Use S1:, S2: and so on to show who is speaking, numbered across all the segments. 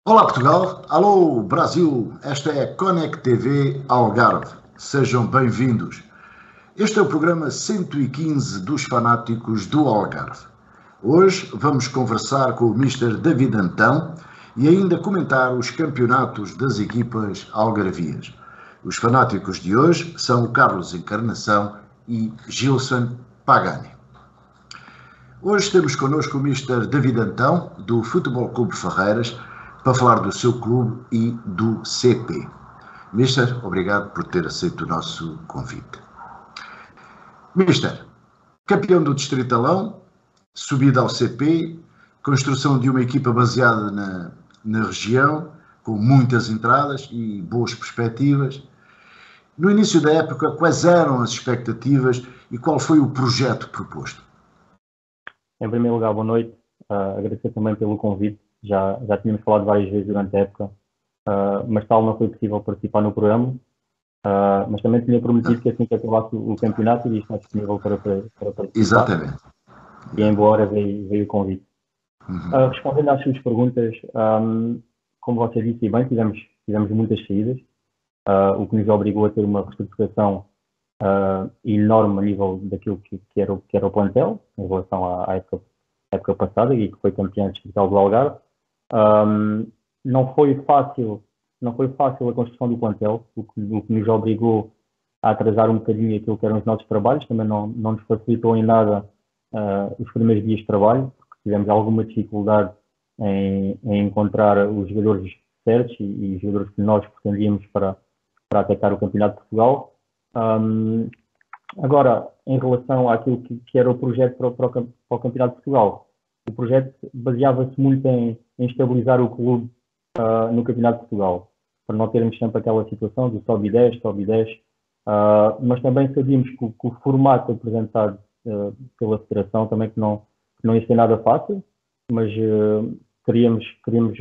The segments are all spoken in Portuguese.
S1: Olá Portugal, alô Brasil, esta é a Conect TV Algarve, sejam bem-vindos. Este é o programa 115 dos fanáticos do Algarve. Hoje vamos conversar com o Mister David Antão e ainda comentar os campeonatos das equipas algarvias. Os fanáticos de hoje são o Carlos Encarnação e Gilson Pagani. Hoje temos connosco o Mister David Antão, do Futebol Clube Ferreiras, para falar do seu clube e do CP. Mister, obrigado por ter aceito o nosso convite. Mister, campeão do Distritalão, subida ao CP, construção de uma equipa baseada na região, com muitas entradas e boas perspectivas. No início da época, quais eram as expectativas e qual foi o projeto proposto?
S2: Em primeiro lugar, boa noite. Agradecer também pelo convite. Já tínhamos falado várias vezes durante a época, mas tal não foi possível participar no programa. Mas também tinha prometido que assim que acabasse o campeonato iria estar disponível para participar.
S1: Exatamente.
S2: E em boa hora veio o convite. Respondendo às suas perguntas, como você disse bem, tivemos muitas saídas, o que nos obrigou a ter uma reestruturação enorme a nível daquilo que era o plantel, em relação à época passada, e que foi campeão distrital do Algarve. Não foi fácil a construção do plantel, o que nos obrigou a atrasar um bocadinho aquilo que eram os nossos trabalhos. Também não nos facilitou em nada os primeiros dias de trabalho, porque tivemos alguma dificuldade em encontrar os jogadores certos e os jogadores que nós pretendíamos para atacar o Campeonato de Portugal. Agora, em relação àquilo que era o projeto para o Campeonato de Portugal, o projeto baseava-se muito em estabilizar o clube no Campeonato de Portugal, para não termos sempre aquela situação de sobe 10, mas também sabíamos que o formato apresentado pela Federação também que não ia ser nada fácil, mas queríamos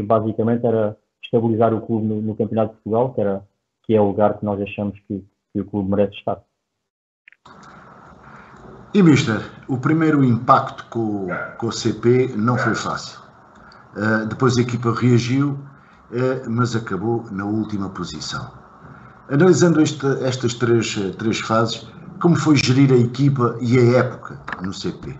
S2: basicamente era estabilizar o clube no Campeonato de Portugal, que é o lugar que nós achamos que o clube merece estar.
S1: E, Mister, o primeiro impacto com o CP não foi fácil. Depois a equipa reagiu, mas acabou na última posição. Analisando estas três fases, como foi gerir a equipa e a época no CP?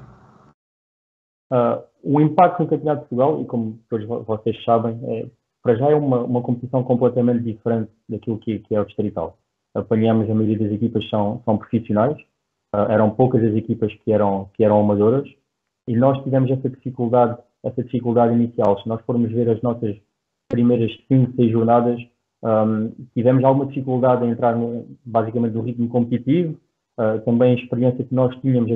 S2: O impacto no Campeonato de Portugal, e como todos vocês sabem, para já é uma competição completamente diferente daquilo que é o Distrital. Apanhamos a maioria das equipas são profissionais, eram poucas as equipas que eram amadoras, e nós tivemos essa dificuldade inicial. Se nós formos ver as nossas primeiras 5, 6 jornadas, tivemos alguma dificuldade em entrar basicamente no ritmo competitivo, também a experiência que nós tínhamos a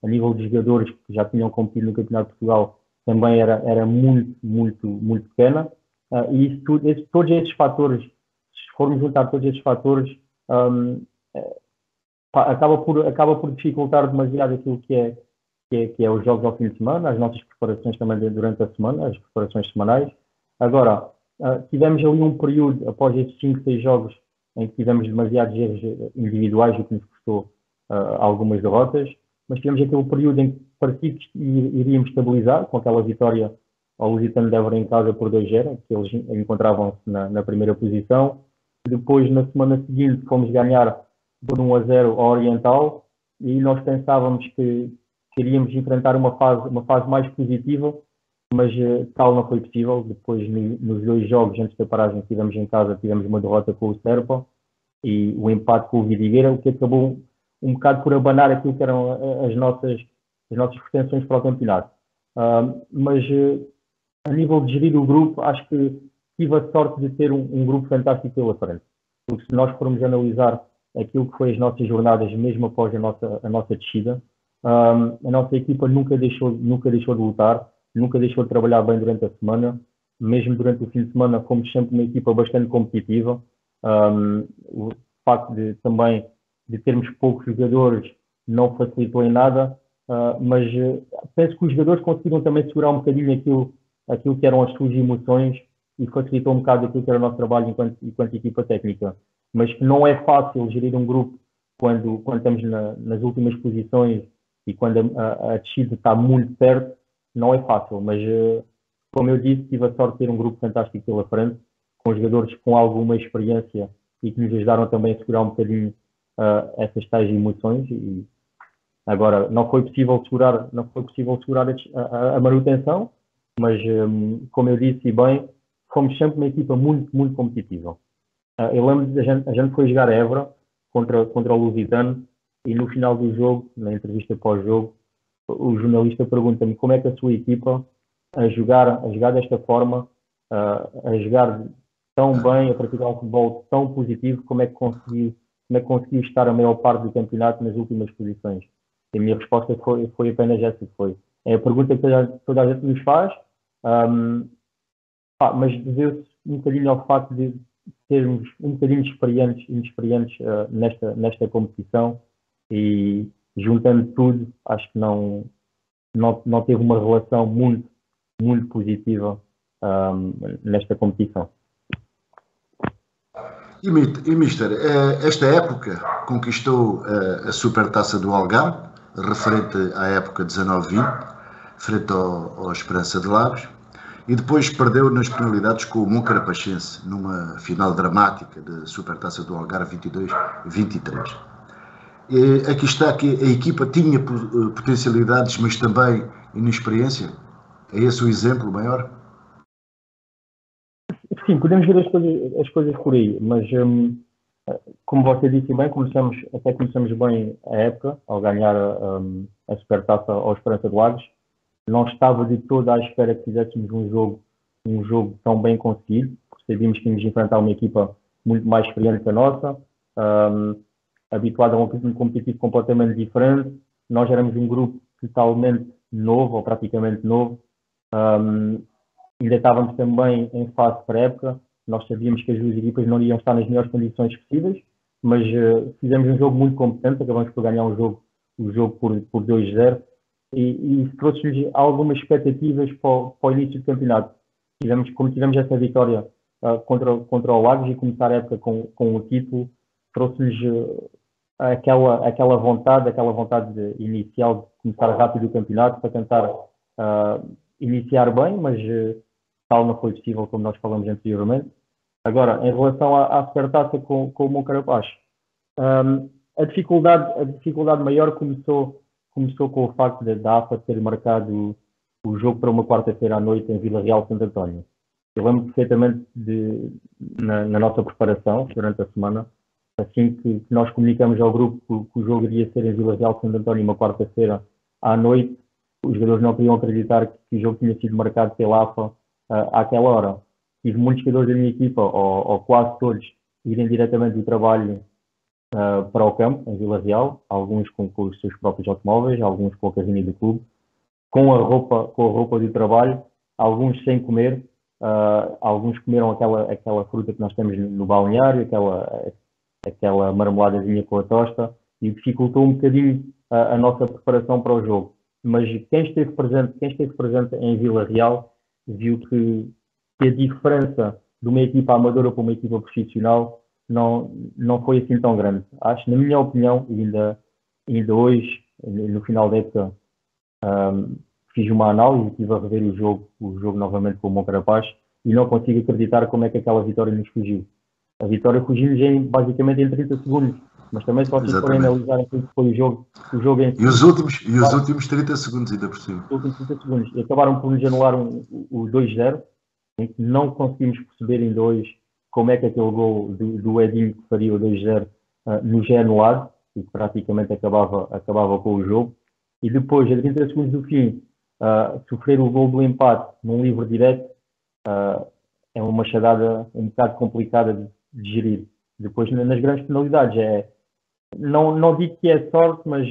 S2: nível de jogadores que já tinham competido no Campeonato de Portugal também era muito pequena, e todos esses fatores, se formos juntar todos esses fatores, acaba por dificultar demasiado aquilo que é os jogos ao fim de semana, as nossas preparações também durante a semana, as preparações semanais. Agora, tivemos ali um período, após esses 5, 6 jogos, em que tivemos demasiados erros individuais, o que nos custou algumas derrotas, mas tivemos aquele período em que parecia que iríamos estabilizar, com aquela vitória ao Lusitano de Évora em casa por 2-0, que eles encontravam-se na primeira posição. Depois, na semana seguinte, fomos ganhar por 1-0 ao Oriental, e nós pensávamos que iríamos enfrentar uma fase mais positiva, mas tal não foi possível. Depois, nos 2 jogos antes da paragem que tivemos em casa, tivemos uma derrota com o Serpa e o empate com o Vidigueira, o que acabou um bocado por abanar aquilo que eram as nossas pretensões para o campeonato. Mas a nível de gerir o grupo, acho que tive a sorte de ter um grupo fantástico pela frente. Porque se nós formos analisar aquilo que foi as nossas jornadas, mesmo após a nossa descida, a nossa equipa nunca deixou de lutar, nunca deixou de trabalhar bem durante a semana. Mesmo durante o fim de semana fomos sempre uma equipa bastante competitiva. O facto também de termos poucos jogadores não facilitou em nada, mas penso que os jogadores conseguiram também segurar um bocadinho aquilo que eram as suas emoções e facilitou um bocado aquilo que era o nosso trabalho enquanto equipa técnica. Mas que não é fácil gerir um grupo quando estamos nas últimas posições e quando a descida está muito perto, não é fácil, mas como eu disse, tive a sorte de ter um grupo fantástico pela frente, com jogadores com alguma experiência e que nos ajudaram também a segurar um bocadinho essas tais emoções. E agora, não foi possível segurar a manutenção, mas, como eu disse e bem, fomos sempre uma equipa muito, muito competitiva. Eu lembro de a gente foi jogar a Évora contra o Lusitano e no final do jogo, na entrevista pós-jogo, o jornalista pergunta-me como é que a sua equipa, a jogar desta forma, a jogar tão bem, a praticar um futebol tão positivo, como é que conseguiu estar a maior parte do campeonato nas últimas posições? E a minha resposta foi apenas essa, é a pergunta que toda a gente nos faz, mas deve-se um bocadinho ao facto de sermos um bocadinho inexperientes nesta competição e juntando tudo, acho que não teve uma relação muito, muito positiva nesta competição.
S1: E Mister, esta época conquistou a Supertaça do Algarve, referente à época 19-20, frente ao Esperança de Lagos, e depois perdeu nas penalidades com o Moncarapachense, numa final dramática da Supertaça do Algarve 22-23. Aqui está que a equipa tinha potencialidades, mas também inexperiência? É esse o exemplo maior?
S2: Sim, podemos ver as coisas por aí, mas como você disse bem, começamos bem a época ao ganhar a Supertaça ao Esperança de Lagos. Não estava de toda à espera que fizéssemos um jogo tão bem conseguido, porque sabíamos que íamos enfrentar uma equipa muito mais experiente que a nossa, habituada a um ritmo competitivo completamente diferente. Nós éramos um grupo totalmente novo, ou praticamente novo. Ainda estávamos também em fase pré-época. Nós sabíamos que as duas equipas não iriam estar nas melhores condições possíveis, mas fizemos um jogo muito competente, acabamos por ganhar o jogo por 2-0 e trouxe-nos algumas expectativas para o início do campeonato. Como tivemos essa vitória contra o Lagos e começar a época com o título, trouxe-nos aquela vontade inicial de começar rápido o campeonato para tentar iniciar bem, mas tal não foi possível, como nós falamos anteriormente. Agora, em relação à Supertaça com o Moncarapaz, a dificuldade maior começou com o facto da AFA ter marcado o jogo para uma quarta-feira à noite em Vila Real Santo António. Eu lembro perfeitamente na nossa preparação durante a semana, assim que nós comunicamos ao grupo que o jogo iria ser em Vila Real Santo António uma quarta-feira à noite, os jogadores não queriam acreditar que o jogo tinha sido marcado pela AFA àquela hora. Tive muitos jogadores da minha equipa, ou quase todos, irem diretamente do trabalho para o campo, em Vila Real, alguns com os seus próprios automóveis, alguns com a casinha do clube, com a roupa de trabalho, alguns sem comer, alguns comeram aquela fruta que nós temos no balneário, aquela marmeladazinha com a tosta, e dificultou um bocadinho a nossa preparação para o jogo. Mas quem esteve presente em Vila Real viu que a diferença de uma equipa amadora para uma equipa profissional não foi assim tão grande. Acho, na minha opinião, ainda hoje, no final da época, fiz uma análise, estive a rever o jogo novamente com o Moncarapaz e não consigo acreditar como é que aquela vitória nos fugiu. A vitória fugiu-nos basicamente em 30 segundos. Mas também se vocês forem analisar aquilo que foi o jogo em si.
S1: E os últimos 30 segundos ainda por cima.
S2: Os últimos 30 segundos. E acabaram por nos anular o 2-0, em que não conseguimos perceber ainda hoje como é que aquele gol do Edinho que faria o 2-0 nos é anulado, e que praticamente acabava com o jogo. E depois, a 30 segundos do fim, sofrer o gol do empate num livre direto é uma machadada um bocado complicada de gerir. Depois, nas grandes penalidades, não digo que é sorte, mas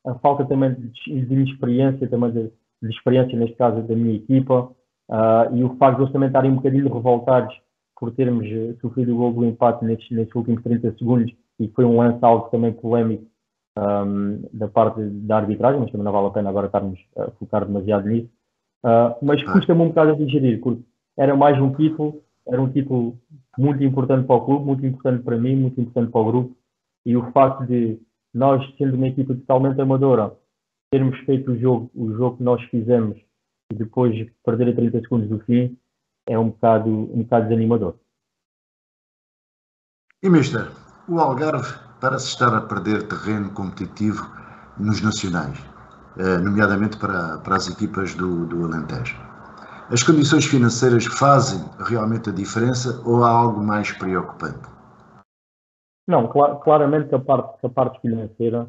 S2: a falta também de inexperiência, também de experiência, neste caso, da minha equipa, e o facto de eles também estarem um bocadinho revoltados por termos sofrido o gol do empate nestes últimos 30 segundos, e que foi um lance algo também polémico da parte da arbitragem, mas também não vale a pena agora estarmos a focar demasiado nisso. Mas custa-me um bocado a digerir, porque era mais um título, era um título muito importante para o clube, muito importante para mim, muito importante para o grupo, e o facto de nós, sendo uma equipa totalmente amadora, termos feito o jogo que nós fizemos e depois perder a 30 segundos do fim é um bocado desanimador.
S1: E, Mister, o Algarve parece estar a perder terreno competitivo nos nacionais, nomeadamente para as equipas do Alentejo. As condições financeiras fazem realmente a diferença ou há algo mais preocupante?
S2: Não, claramente que a parte financeira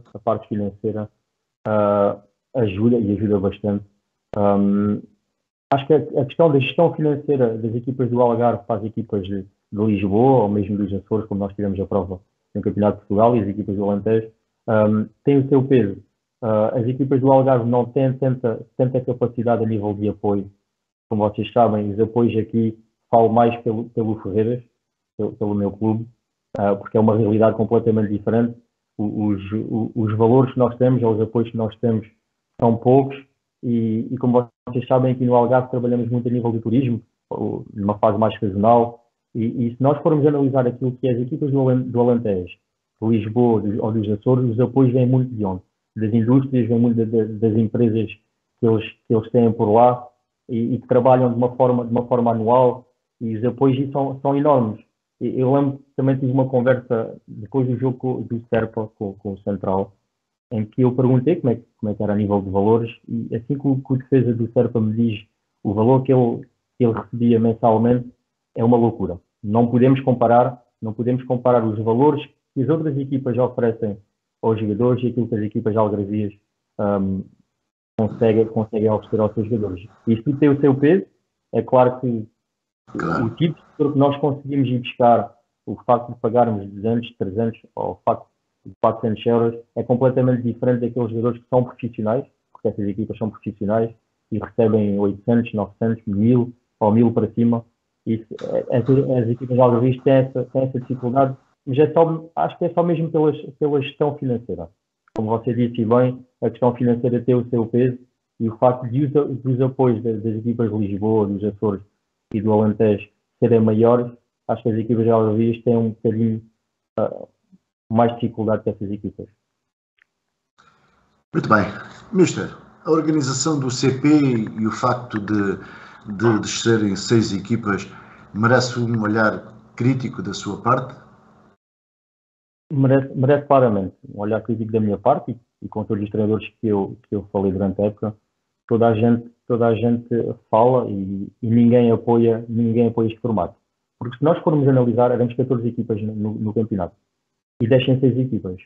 S2: ajuda e ajuda bastante. Acho que a questão da gestão financeira das equipas do Algarve para as equipas de Lisboa ou mesmo dos Açores, como nós tivemos a prova no Campeonato de Portugal, e as equipas do Alentejo, tem o seu peso. As equipas do Algarve não têm tanta capacidade a nível de apoio. Como vocês sabem, os apoios aqui, falo mais pelo Ferreiras, pelo meu clube, porque é uma realidade completamente diferente. Os valores que nós temos, ou os apoios que nós temos, são poucos, e como vocês sabem, aqui no Algarve trabalhamos muito a nível de turismo, numa fase mais sazonal, e se nós formos analisar aquilo que é as equipas do Alentejo, de Lisboa ou dos Açores, os apoios vêm muito de onde? Das indústrias, vêm muito das empresas que eles têm por lá, e que trabalham de uma forma anual, e os apoios são enormes. Eu lembro que também tive uma conversa depois do jogo do Serpa com o Central, em que eu perguntei como é que era a nível de valores, e assim que o defesa do Serpa me diz o valor que ele recebia mensalmente, é uma loucura. Não podemos comparar os valores que as outras equipas oferecem aos jogadores e aquilo que as equipas algarvias conseguem oferecer aos seus jogadores. Isto tem o seu peso. É claro que o tipo de que nós conseguimos ir buscar, o facto de pagarmos 200, 300 ou o facto de 400 euros é completamente diferente daqueles jogadores que são profissionais, porque essas equipas são profissionais e recebem 800, 900, 1000 ou 1000 para cima. Isso, as equipas algarvias têm essa dificuldade, mas acho que é só mesmo pela gestão financeira. Como você disse bem, a questão financeira tem o seu peso, e o facto dos apoios das equipas de Lisboa, dos Açores e do Alentejo serem maiores, acho que as equipas algarvias têm um bocadinho mais dificuldade que essas equipas.
S1: Muito bem. Mister, a organização do CP e o facto de serem 6 equipas merece um olhar crítico da sua parte?
S2: Merece claramente um olhar crítico da minha parte, e com todos os treinadores que eu falei durante a época. Toda a gente fala e ninguém apoia este formato. Porque se nós formos analisar, éramos 14 equipas no campeonato e deixem 6 equipas.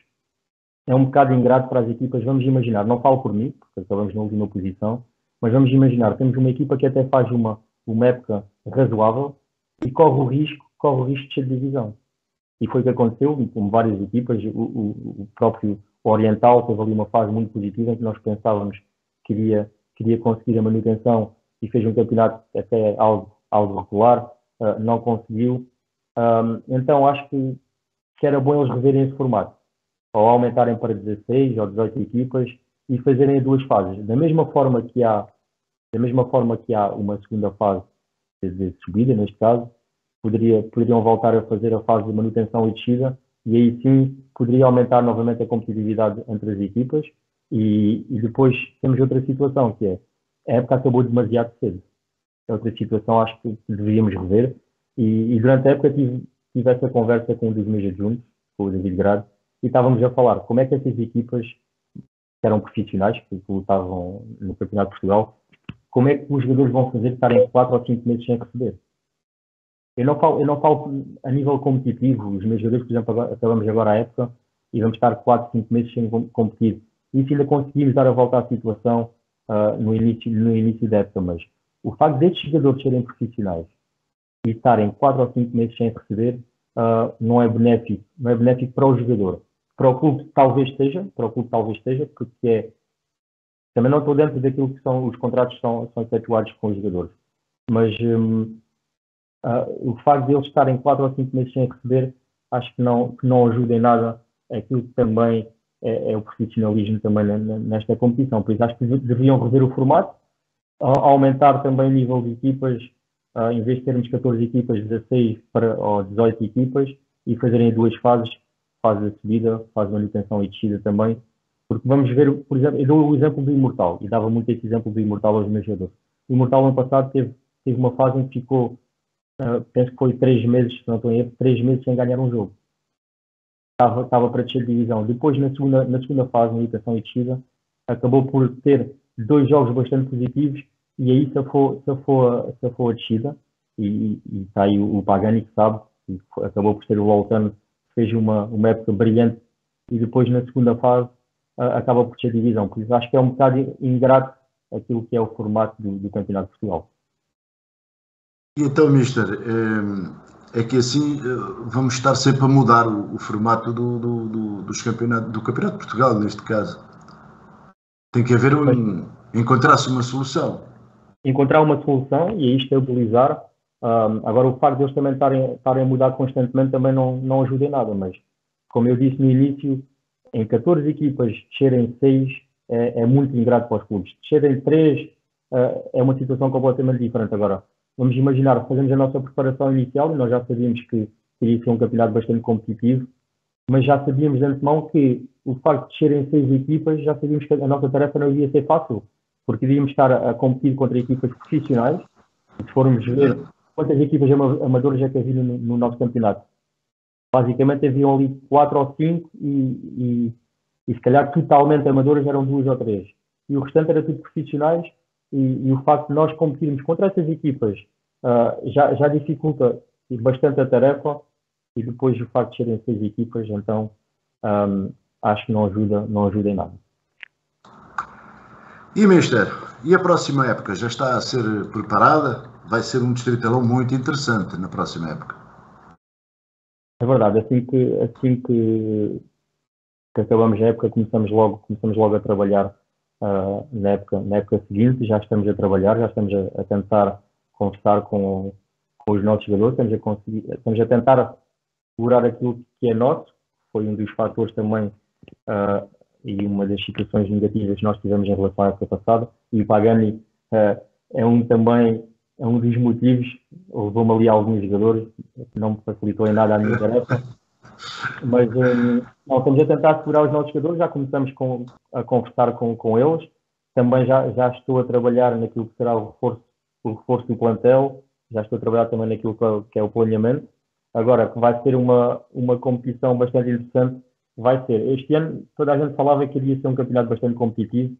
S2: É um bocado ingrato para as equipas. Vamos imaginar, não falo por mim, porque acabamos na última posição, mas vamos imaginar, temos uma equipa que até faz uma época razoável e corre o risco de descer de divisão. E foi o que aconteceu, com várias equipas. O próprio Oriental teve ali uma fase muito positiva, em que nós pensávamos que queria conseguir a manutenção e fez um campeonato até algo regular, não conseguiu. Então acho que era bom eles reverem esse formato, ou aumentarem para 16 ou 18 equipas e fazerem 2 fases. Da mesma forma que há uma segunda fase de subida, neste caso, poderiam voltar a fazer a fase de manutenção e descida, e aí sim poderia aumentar novamente a competitividade entre as equipas. E depois temos outra situação, que é a época acabou demasiado cedo. É outra situação, acho que deveríamos rever. E durante a época tive essa conversa com um dos meus adjuntos, com o David Grado, e estávamos a falar como é que essas equipas, que eram profissionais, que lutavam no Campeonato de Portugal, como é que os jogadores vão fazer estarem 4 ou 5 meses sem receber. Eu não falo a nível competitivo. Os meus jogadores, por exemplo, acabamos agora a época e vamos estar 4, 5 meses sem competir. E se ainda conseguimos dar a volta à situação no início da época, mas o facto destes jogadores serem profissionais e estarem 4 ou 5 meses sem receber não é benéfico para o jogador. Para o clube talvez esteja, porque também não estou dentro daquilo que são os contratos que são efetuados com os jogadores, mas o facto de eles estarem 4 ou 5 meses sem receber, acho que não ajuda em nada aquilo que também é o profissionalismo também nesta competição. Por isso acho que deveriam rever o formato, aumentar também o nível de equipas, em vez de termos 14 equipas, 16 ou 18 equipas, e fazerem 2 fases, fase de subida, fase de manutenção e descida também. Porque vamos ver, por exemplo, eu dou o exemplo do Imortal, e dava muito esse exemplo do Imortal aos meus jogadores. o Imortal ano passado teve uma fase em que ficou, penso que foi 3 meses, se não estou em erro, 3 meses sem ganhar um jogo. Estava para descer de divisão. Depois, na segunda fase, na irritação e descida, acabou por ter 2 jogos bastante positivos e aí safou a descida. E está aí o Pagani, que sabe, e acabou por ser o Voltano, que fez uma época brilhante e depois, na segunda fase, acaba por descer de divisão. Por isso, acho que é um bocado ingrato aquilo que é o formato do Campeonato de Portugal.
S1: E então, Mister, é que assim vamos estar sempre a mudar o formato do Campeonato de Portugal, neste caso. Tem que haver encontrar-se uma solução.
S2: Encontrar uma solução e aí estabilizar. Agora, o facto de eles também estarem a mudar constantemente também não ajuda em nada, mas como eu disse no início, em 14 equipas descerem 6 é muito ingrato para os clubes. Descerem 3 é uma situação completamente diferente. Agora, vamos imaginar, fazemos a nossa preparação inicial e nós já sabíamos que iria ser um campeonato bastante competitivo, mas já sabíamos de antemão que o facto de descerem 6 equipas, já sabíamos que a nossa tarefa não iria ser fácil, porque iríamos estar a competir contra equipas profissionais. Se formos ver quantas equipas amadoras é que havia no nosso campeonato, basicamente haviam ali 4 ou 5 e se calhar totalmente amadoras eram 2 ou 3. E o restante era tudo profissionais e o facto de nós competirmos contra essas equipas já dificulta bastante a tarefa e depois o facto de serem 6 equipas, então acho que não ajuda em nada.
S1: E, Mister, e a próxima época já está a ser preparada? Vai ser um distritalão muito interessante na próxima época.
S2: É verdade, assim que acabamos a época, começamos logo a trabalhar na época seguinte, já estamos a trabalhar, já estamos a tentar conversar com os nossos jogadores, estamos a tentar segurar aquilo que é nosso, foi um dos fatores também e uma das situações negativas que nós tivemos em relação à época passada, e o Pagani é um dos motivos, levou-me ali alguns jogadores, não me facilitou em nada a minha tarefa, mas estamos a tentar segurar os nossos jogadores, já começamos a conversar com eles, também já estou a trabalhar naquilo que será o reforço do plantel, já estou a trabalhar também naquilo que é o planeamento. Agora, que vai ser uma competição bastante interessante, vai ser. Este ano toda a gente falava que iria ser um campeonato bastante competitivo,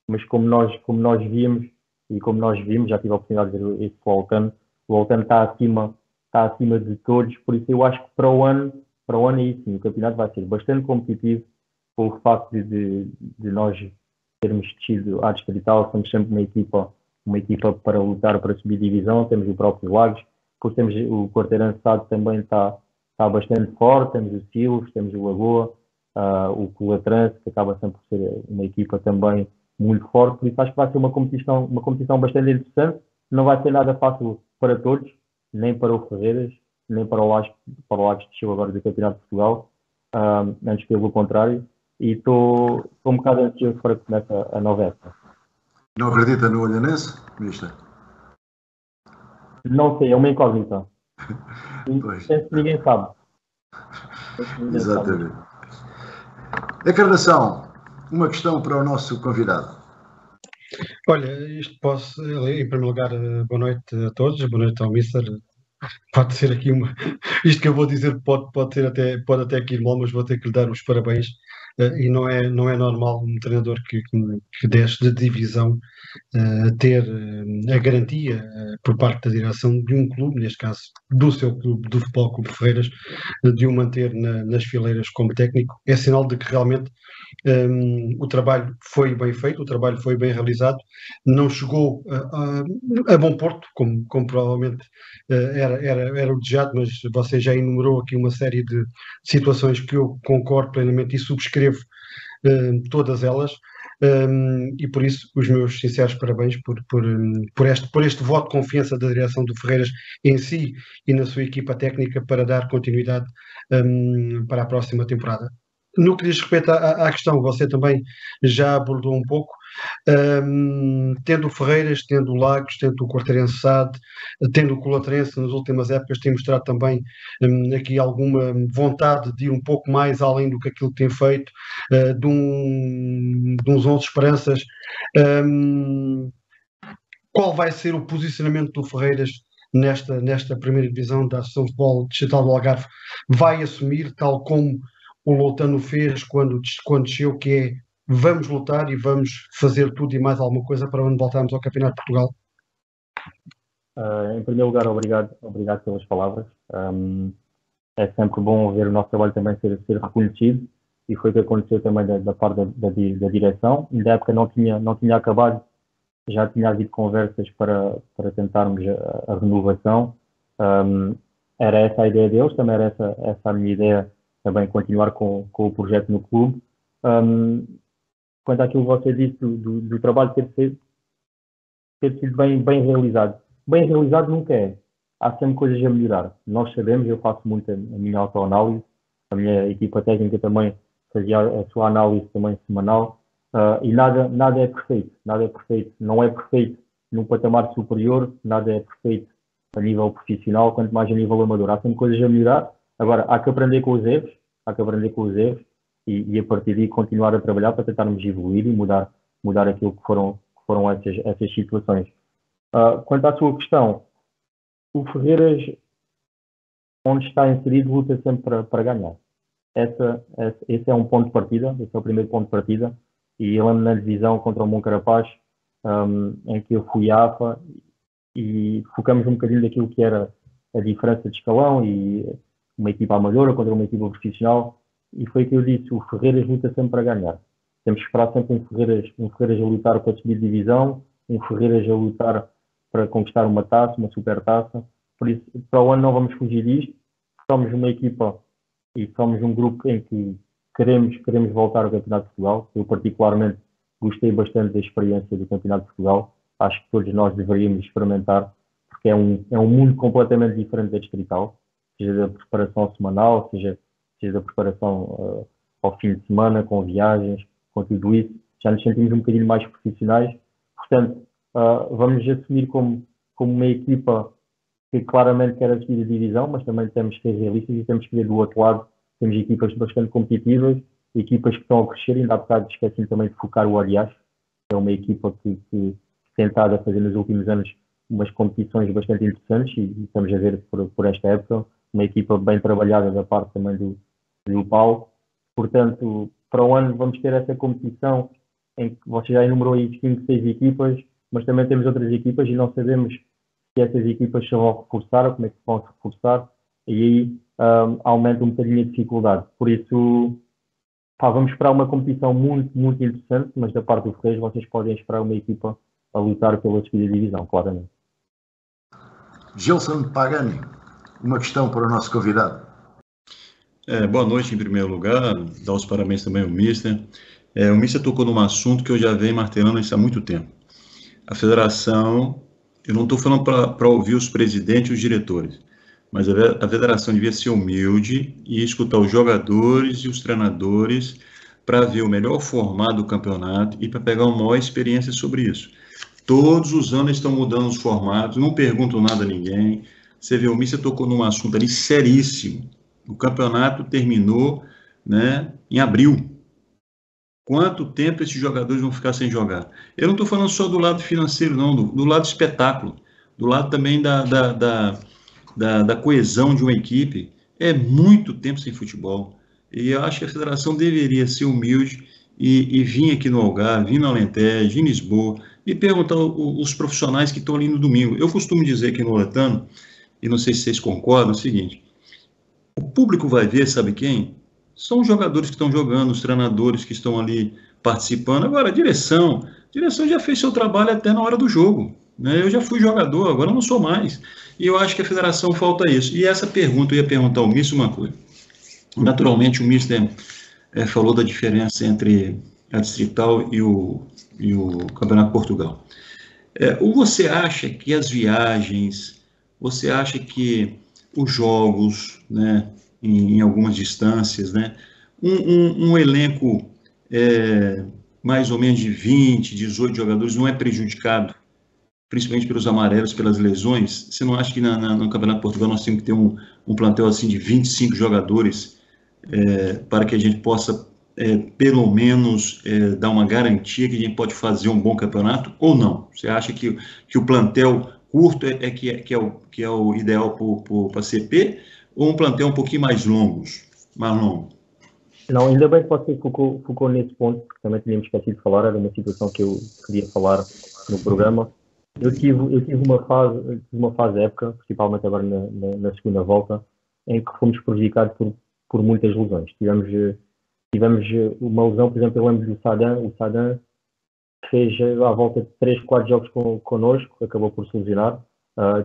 S2: mas como nós vimos e como nós vimos, já tive a oportunidade de ver esse Volcano, o Volcano está acima de todos, por isso eu acho que para o ano aí sim, o campeonato vai ser bastante competitivo, pelo facto de nós termos descido à distrital, somos sempre uma equipa para lutar para subir divisão, temos o próprio Lagos, depois temos o Quarteirão Estado também está bastante forte, temos o Silos, temos o Lagoa, o Colatrense, que acaba sempre por ser uma equipa também muito forte, por isso acho que vai ser uma competição bastante interessante, não vai ser nada fácil para todos, nem para o Ferreiras, nem para o Lagos que chegou agora do Campeonato de Portugal, antes pelo contrário, e estou um bocado ansioso para que comece a nova época.
S1: Não acredita no Olhanense, Mister?
S2: Não sei, é uma incógnita. Penso que ninguém sabe.
S1: Exatamente. Encarnação, uma questão para o nosso convidado.
S3: Olha, em primeiro lugar, boa noite a todos, boa noite ao Mister. Pode ser aqui isto que eu vou dizer pode até aqui ir mal, mas vou ter que lhe dar os parabéns. E não é normal um treinador que desce de divisão ter a garantia por parte da direção de um clube, neste caso do seu clube, do Futebol Clube Ferreiras, de o manter nas fileiras como técnico. É sinal de que realmente o trabalho foi bem feito, o trabalho foi bem realizado, não chegou a bom porto, como provavelmente era o desejado, mas você já enumerou aqui uma série de situações que eu concordo plenamente e subscrevo todas elas, e por isso os meus sinceros parabéns por este voto de confiança da direção do Ferreiras em si e na sua equipa técnica para dar continuidade para a próxima temporada. No que diz respeito à questão, você também já abordou um pouco, tendo o Ferreiras, tendo o Lagos, tendo o Quarteirense SAD, tendo o Colatrense nas últimas épocas, tem mostrado também aqui alguma vontade de ir um pouco mais além do que aquilo que tem feito, de uns 11 esperanças. qual vai ser o posicionamento do Ferreiras nesta primeira divisão da Associação de Futebol Distrital do Algarve? Vai assumir, tal como o Loutano fez quando desceu, que é vamos lutar e vamos fazer tudo e mais alguma coisa para onde voltarmos ao Campeonato de Portugal?
S2: Em primeiro lugar, obrigado pelas palavras. É sempre bom ver o nosso trabalho também ser reconhecido, e foi o que aconteceu também da parte da direção. Na época não tinha acabado, já tinha havido conversas para tentarmos a renovação. Era essa a ideia deles, também era essa a minha ideia, também continuar com o projeto no clube. Quanto àquilo que você disse do trabalho ter sido bem realizado. Bem realizado nunca é. Há sempre coisas a melhorar. Nós sabemos, eu faço muito a minha autoanálise, a minha equipa técnica também fazia a sua análise também semanal, e nada é perfeito. Nada é perfeito. Não é perfeito num patamar superior, nada é perfeito a nível profissional, quanto mais a nível amador. Há sempre coisas a melhorar. Agora, há que aprender com os erros, e a partir daí continuar a trabalhar para tentarmos evoluir e mudar aquilo que foram essas situações. Quanto à sua questão, o Ferreiras, onde está inserido, luta sempre para ganhar. Esse é um ponto de partida, esse é o primeiro ponto de partida. E eu lembro na divisão contra o Moncarapaz, em que eu fui AFA, e focamos um bocadinho daquilo que era a diferença de escalão, e uma equipa amadora contra uma equipa profissional, e foi o que eu disse: o Ferreiras luta sempre para ganhar. Temos que esperar sempre um Ferreiras a lutar para subir de divisão, um Ferreiras a lutar para conquistar uma taça, uma super taça. Por isso, para o ano não vamos fugir disto. Somos uma equipa e somos um grupo em que queremos voltar ao Campeonato de Portugal. Eu particularmente gostei bastante da experiência do Campeonato de Portugal. Acho que todos nós deveríamos experimentar, porque é um mundo completamente diferente da distrital, seja da preparação semanal, seja da preparação ao fim de semana, com viagens, com tudo isso. Já nos sentimos um bocadinho mais profissionais. Portanto, vamos assumir como uma equipa que claramente quer a subida de divisão, mas também temos que ser realistas e temos que ver do outro lado. Temos equipas bastante competitivas, equipas que estão a crescer. Ainda há bocado esqueci também de focar o Arias, que é uma equipa que tem estado a fazer nos últimos anos umas competições bastante interessantes, e estamos a ver por esta época uma equipa bem trabalhada da parte também do Paulo. Portanto, para o ano vamos ter essa competição em que você já enumerou aí 5, 6 equipas, mas também temos outras equipas e não sabemos se essas equipas se vão reforçar ou como é que vão se reforçar, e aí aumenta um bocadinho a dificuldade. Por isso, vamos esperar uma competição muito, muito interessante, mas da parte do Ferreiras vocês podem esperar uma equipa a lutar pela subida de divisão, claramente.
S1: Gilson Pagani, uma questão para o nosso convidado.
S4: Boa noite, em primeiro lugar. Dar os parabéns também ao Mister. O Mister tocou num assunto que eu já venho martelando isso há muito tempo. A federação, eu não estou falando para ouvir os presidentes e os diretores, mas a federação devia ser humilde e escutar os jogadores e os treinadores para ver o melhor formato do campeonato e para pegar uma maior experiência sobre isso. Todos os anos estão mudando os formatos, não perguntam nada a ninguém. Você vê, o Mister tocou num assunto ali seríssimo. O campeonato terminou, né, em abril. Quanto tempo esses jogadores vão ficar sem jogar? Eu não estou falando só do lado financeiro, não, do lado espetáculo, do lado também da coesão de uma equipe. É muito tempo sem futebol. E eu acho que a federação deveria ser humilde e vir aqui no Algarve, vir no Alentejo, em Lisboa, e perguntar os profissionais que estão ali no domingo. Eu costumo dizer aqui no Loetano, e não sei se vocês concordam, é o seguinte: o público vai ver, sabe quem? São os jogadores que estão jogando, os treinadores que estão ali participando. Agora, a direção já fez seu trabalho até na hora do jogo, né? Eu já fui jogador, agora não sou mais. E eu acho que a federação falta isso. E essa pergunta, eu ia perguntar ao Mister uma coisa. Naturalmente, o Mister falou da diferença entre a Distrital e o Campeonato de Portugal. Ou você acha que as viagens, você acha que os jogos, né, em algumas distâncias, né, um elenco mais ou menos de 20, 18 jogadores não é prejudicado, principalmente pelos amarelos, pelas lesões? Você não acha que no Campeonato de Portugal nós temos que ter um plantel assim de 25 jogadores para que a gente possa pelo menos dar uma garantia que a gente pode fazer um bom campeonato ou não? Você acha que o plantel curto que é o ideal para a CP, ou um plantel um pouquinho mais longo?
S2: Não, ainda bem que você focou nesse ponto, porque também tínhamos esquecido de falar, era uma situação que eu queria falar no programa. Eu tive uma fase época, principalmente agora na segunda volta, em que fomos prejudicados por muitas lesões. Tivemos uma lesão, por exemplo, eu lembro do Sadan. O Sadan fez à volta de 3, 4 jogos connosco, acabou por se lesionar.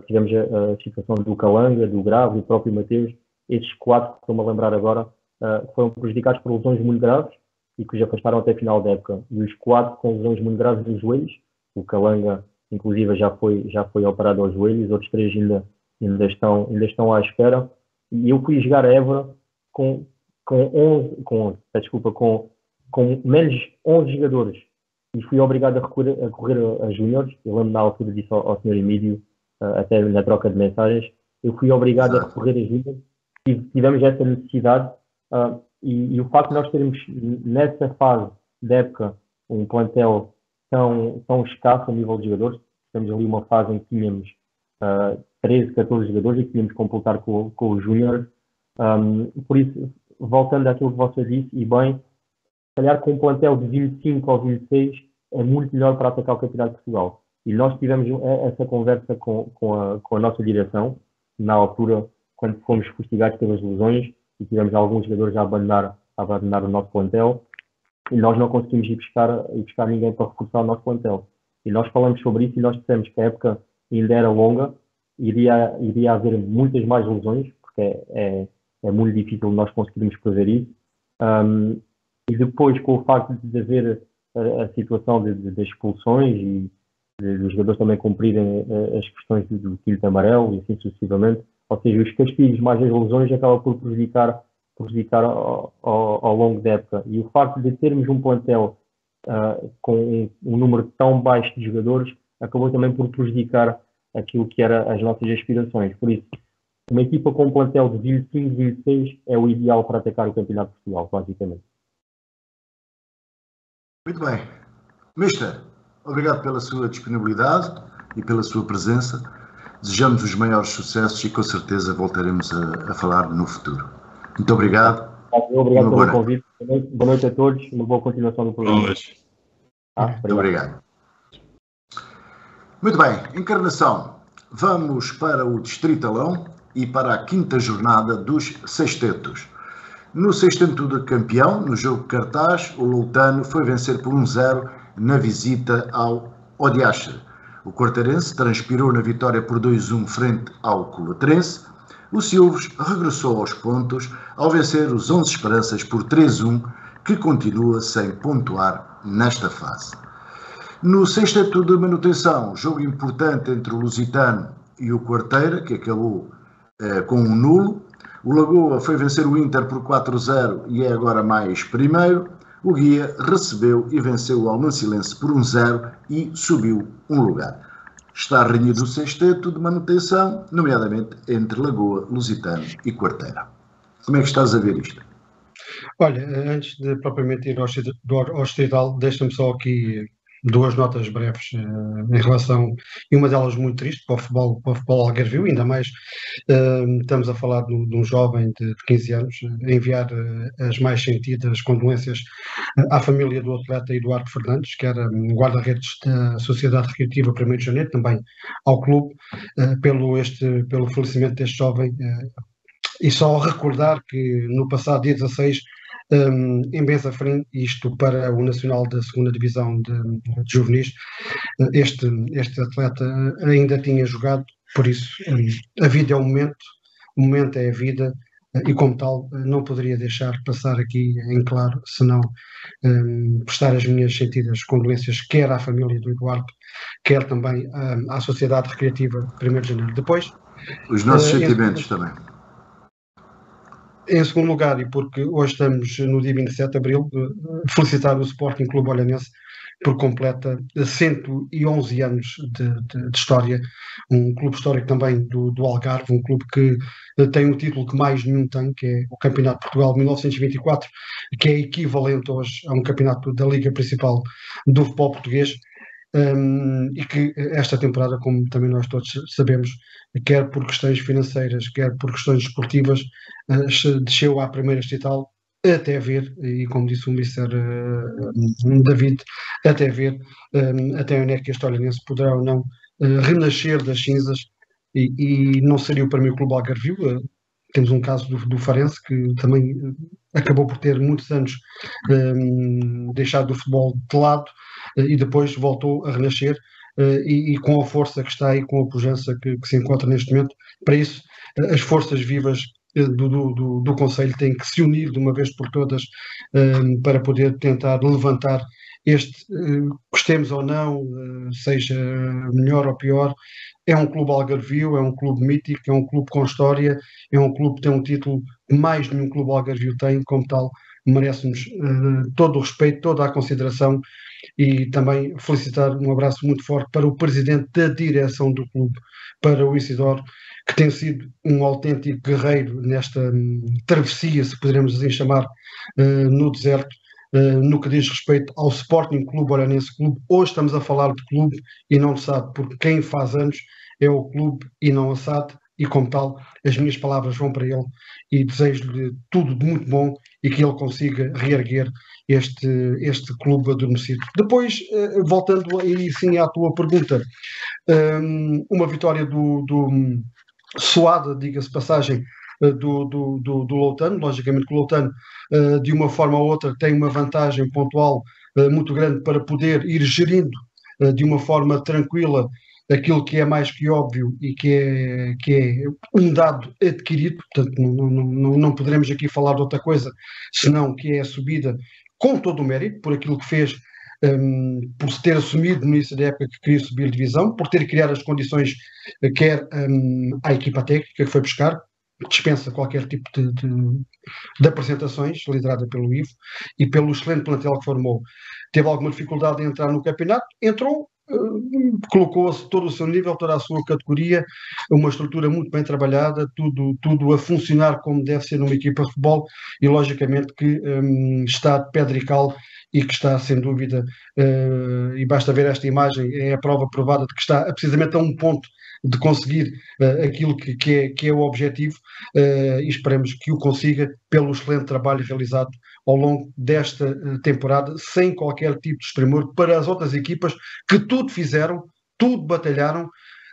S2: Tivemos a situação do Calanga, do Grave, do próprio Mateus. Estes 4 que estou-me a lembrar agora foram prejudicados por lesões muito graves e que os afastaram até a final da época. E os 4 com lesões muito graves nos joelhos. O Calanga, inclusive, já foi operado aos joelhos. Os outros 3 ainda estão à espera. E eu fui jogar a Évora com menos 11 jogadores e fui obrigado a correr a júniores. Eu lembro na altura disso ao Sr. Emílio, até na troca de mensagens, eu fui obrigado a recorrer a júniores e tivemos essa necessidade e o facto de nós termos nessa fase da época um plantel tão escasso a nível de jogadores, temos ali uma fase em que tínhamos 13, 14 jogadores e que tínhamos que completar com os júniores. Por isso, voltando àquilo que você disse, e bem, se calhar com um plantel de 25 ou 26 é muito melhor para atacar o Campeonato de Portugal. E nós tivemos essa conversa com a nossa direção, na altura, quando fomos fustigados pelas lesões, e tivemos alguns jogadores a abandonar o nosso plantel, e nós não conseguimos ir buscar ninguém para reforçar o nosso plantel. E nós falamos sobre isso e nós dissemos que a época ainda era longa, iria haver muitas mais lesões, porque é muito difícil nós conseguirmos prever isso. E depois, com o facto de haver a situação de expulsões e dos jogadores também cumprirem as questões do quinto amarelo e assim sucessivamente, ou seja, os castigos mais as lesões acabam por prejudicar ao longo da época. E o facto de termos um plantel com um número tão baixo de jogadores acabou também por prejudicar aquilo que eram as nossas aspirações. Por isso, uma equipa com um plantel de 25, 26 é o ideal para atacar o Campeonato de Portugal, basicamente.
S1: Muito bem. Mister, obrigado pela sua disponibilidade e pela sua presença. Desejamos os maiores sucessos e com certeza voltaremos a falar no futuro. Muito obrigado.
S2: Obrigado pelo convite. Boa noite a todos. Uma boa continuação do programa.
S4: Boa noite.
S1: Muito obrigado. Muito bem. Encarnação. Vamos para o Distritalão e para a 5ª jornada dos sextetos. No sextento de campeão, no jogo de cartaz, o Loutano foi vencer por 1-0 na visita ao Odiache. O quarteirense transpirou na vitória por 2-1 frente ao Colatrense. O Silves regressou aos pontos ao vencer os 11 Esperanças por 3-1, que continua sem pontuar nesta fase. No sexteto de manutenção, jogo importante entre o Lusitano e o Quarteira, que acabou com um nulo. O Lagoa foi vencer o Inter por 4-0 e é agora mais primeiro. O Guia recebeu e venceu o Almancilense por 1-0 e subiu um lugar. Está renhido o sexteto de manutenção, nomeadamente entre Lagoa, Lusitano e Quarteira. Como é que estás a ver isto?
S3: Olha, antes de propriamente ir ao Distrital, deixa-me só aqui 2 notas breves em relação, e uma delas muito triste para o futebol algarvio, ainda mais estamos a falar de um jovem de 15 anos, a enviar as mais sentidas condolências à família do atleta Eduardo Fernandes, que era guarda-redes da Sociedade Recreativa 1º de Janeiro, também ao clube, pelo falecimento deste jovem, e só recordar que no passado dia 16, em Benzafrim, isto para o Nacional da 2ª Divisão de Juvenis, este atleta ainda tinha jogado, por isso a vida é o momento é a vida, e como tal não poderia deixar passar aqui em claro, senão prestar as minhas sentidas condolências, quer à família do Eduardo, quer também à Sociedade Recreativa 1º de Janeiro. Depois,
S1: os nossos sentimentos também.
S3: Em segundo lugar, e porque hoje estamos no dia 27 de abril, felicitar o Sporting Clube Olhanense, por completa 111 anos de história, um clube histórico também do Algarve, um clube que tem um título que mais nenhum tem, que é o Campeonato de Portugal de 1924, que é equivalente hoje a um campeonato da Liga Principal do futebol português. E que esta temporada, como também nós todos sabemos, quer por questões financeiras, quer por questões esportivas, desceu à primeira distrital, até ver, e como disse o Mr. David, até ver até onde é que este Olhanense poderá ou não renascer das cinzas, e não seria o primeiro clube algarvio. Temos um caso do Farense, que também acabou por ter muitos anos deixado o futebol de lado, e depois voltou a renascer, e com a força que está aí, com a pujança que se encontra neste momento. Para isso, as forças vivas do Conselho têm que se unir de uma vez por todas, para poder tentar levantar este, gostemos ou não, seja melhor ou pior, é um clube algarvio, é um clube mítico, é um clube com história, é um clube que tem um título que mais nenhum clube algarvio tem, como tal, merece-nos todo o respeito, toda a consideração, e também felicitar, um abraço muito forte para o presidente da direção do clube, para o Isidoro, que tem sido um autêntico guerreiro nesta travessia, se poderemos assim chamar, no deserto, no que diz respeito ao Sporting Clube Olhanense Clube. Hoje estamos a falar de clube e não de SAD, porque quem faz anos é o clube e não a SAD, e como tal, as minhas palavras vão para ele, e desejo-lhe tudo de muito bom e que ele consiga reerguer este clube adormecido. Depois, voltando aí sim à tua pergunta, uma vitória suada, diga-se passagem, do Loutano. Logicamente que o Loutano, de uma forma ou outra, tem uma vantagem pontual muito grande para poder ir gerindo de uma forma tranquila aquilo que é mais que óbvio e que é um dado adquirido. Portanto, não poderemos aqui falar de outra coisa senão que é a subida com todo o mérito, por aquilo que fez, por se ter assumido no início da época que queria subir divisão, por ter criado as condições, quer à equipa técnica que foi buscar, dispensa qualquer tipo de apresentações, liderada pelo Ivo, e pelo excelente plantel que formou. Teve alguma dificuldade em entrar no campeonato, entrou, colocou todo o seu nível, toda a sua categoria, uma estrutura muito bem trabalhada, tudo a funcionar como deve ser numa equipa de futebol, e logicamente que está de pedra e cal, e que está sem dúvida, e basta ver esta imagem, é a prova provada de que está precisamente a um ponto de conseguir aquilo que é o objetivo, e esperemos que o consiga pelo excelente trabalho realizado ao longo desta temporada, sem qualquer tipo de extremor para as outras equipas que tudo fizeram, tudo batalharam,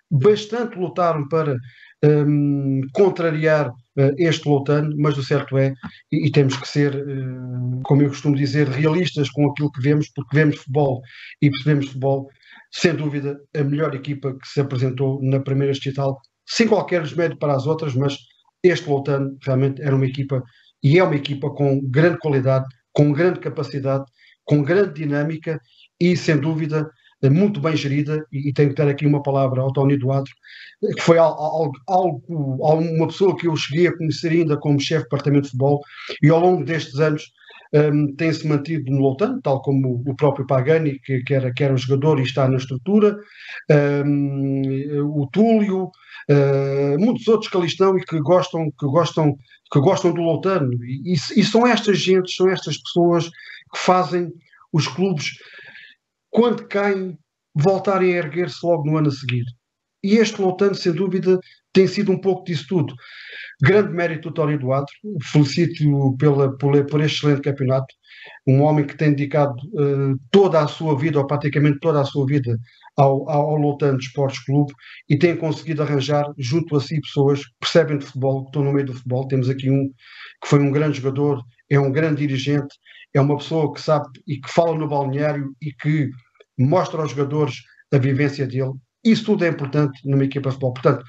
S3: bastante lutaram para contrariar este Loutano, mas o certo é, e temos que ser, como eu costumo dizer, realistas com aquilo que vemos, porque vemos futebol e percebemos futebol. Sem dúvida, a melhor equipa que se apresentou na primeira distrital, sem qualquer desmérito para as outras, mas este Loutano realmente era uma equipa, e é uma equipa com grande qualidade, com grande capacidade, com grande dinâmica e, sem dúvida, muito bem gerida. E tenho que dar aqui uma palavra ao Tony Duarte, que foi uma pessoa que eu cheguei a conhecer ainda como chefe de departamento de futebol, e ao longo destes anos tem-se mantido no Loutano, tal como o próprio Pagani, que era um jogador e está na estrutura, o Túlio, muitos outros que ali estão e que gostam do Loutano, e são estas gentes, são estas pessoas que fazem os clubes, quando caem, voltarem a erguer-se logo no ano a seguir. E este Loutano, sem dúvida, tem sido um pouco disso tudo. Grande mérito do Tony Duarte, felicito-o por este excelente campeonato, um homem que tem dedicado toda a sua vida, ou praticamente toda a sua vida, ao Loutano Esportes Clube, e tem conseguido arranjar junto a si pessoas que percebem de futebol, que estão no meio do futebol. Temos aqui um que foi um grande jogador, é um grande dirigente, é uma pessoa que sabe e que fala no balneário e que mostra aos jogadores a vivência dele. Isso tudo é importante numa equipa de futebol. Portanto,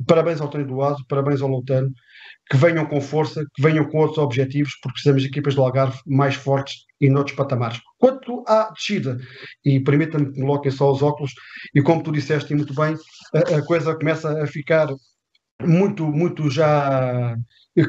S3: parabéns ao Tony Duarte, parabéns ao Loutano, que venham com força, que venham com outros objetivos, porque precisamos de equipas do Algarve mais fortes e noutros patamares. Quanto à descida, e permita-me que coloquem só os óculos, e como tu disseste muito bem, a coisa começa a ficar muito já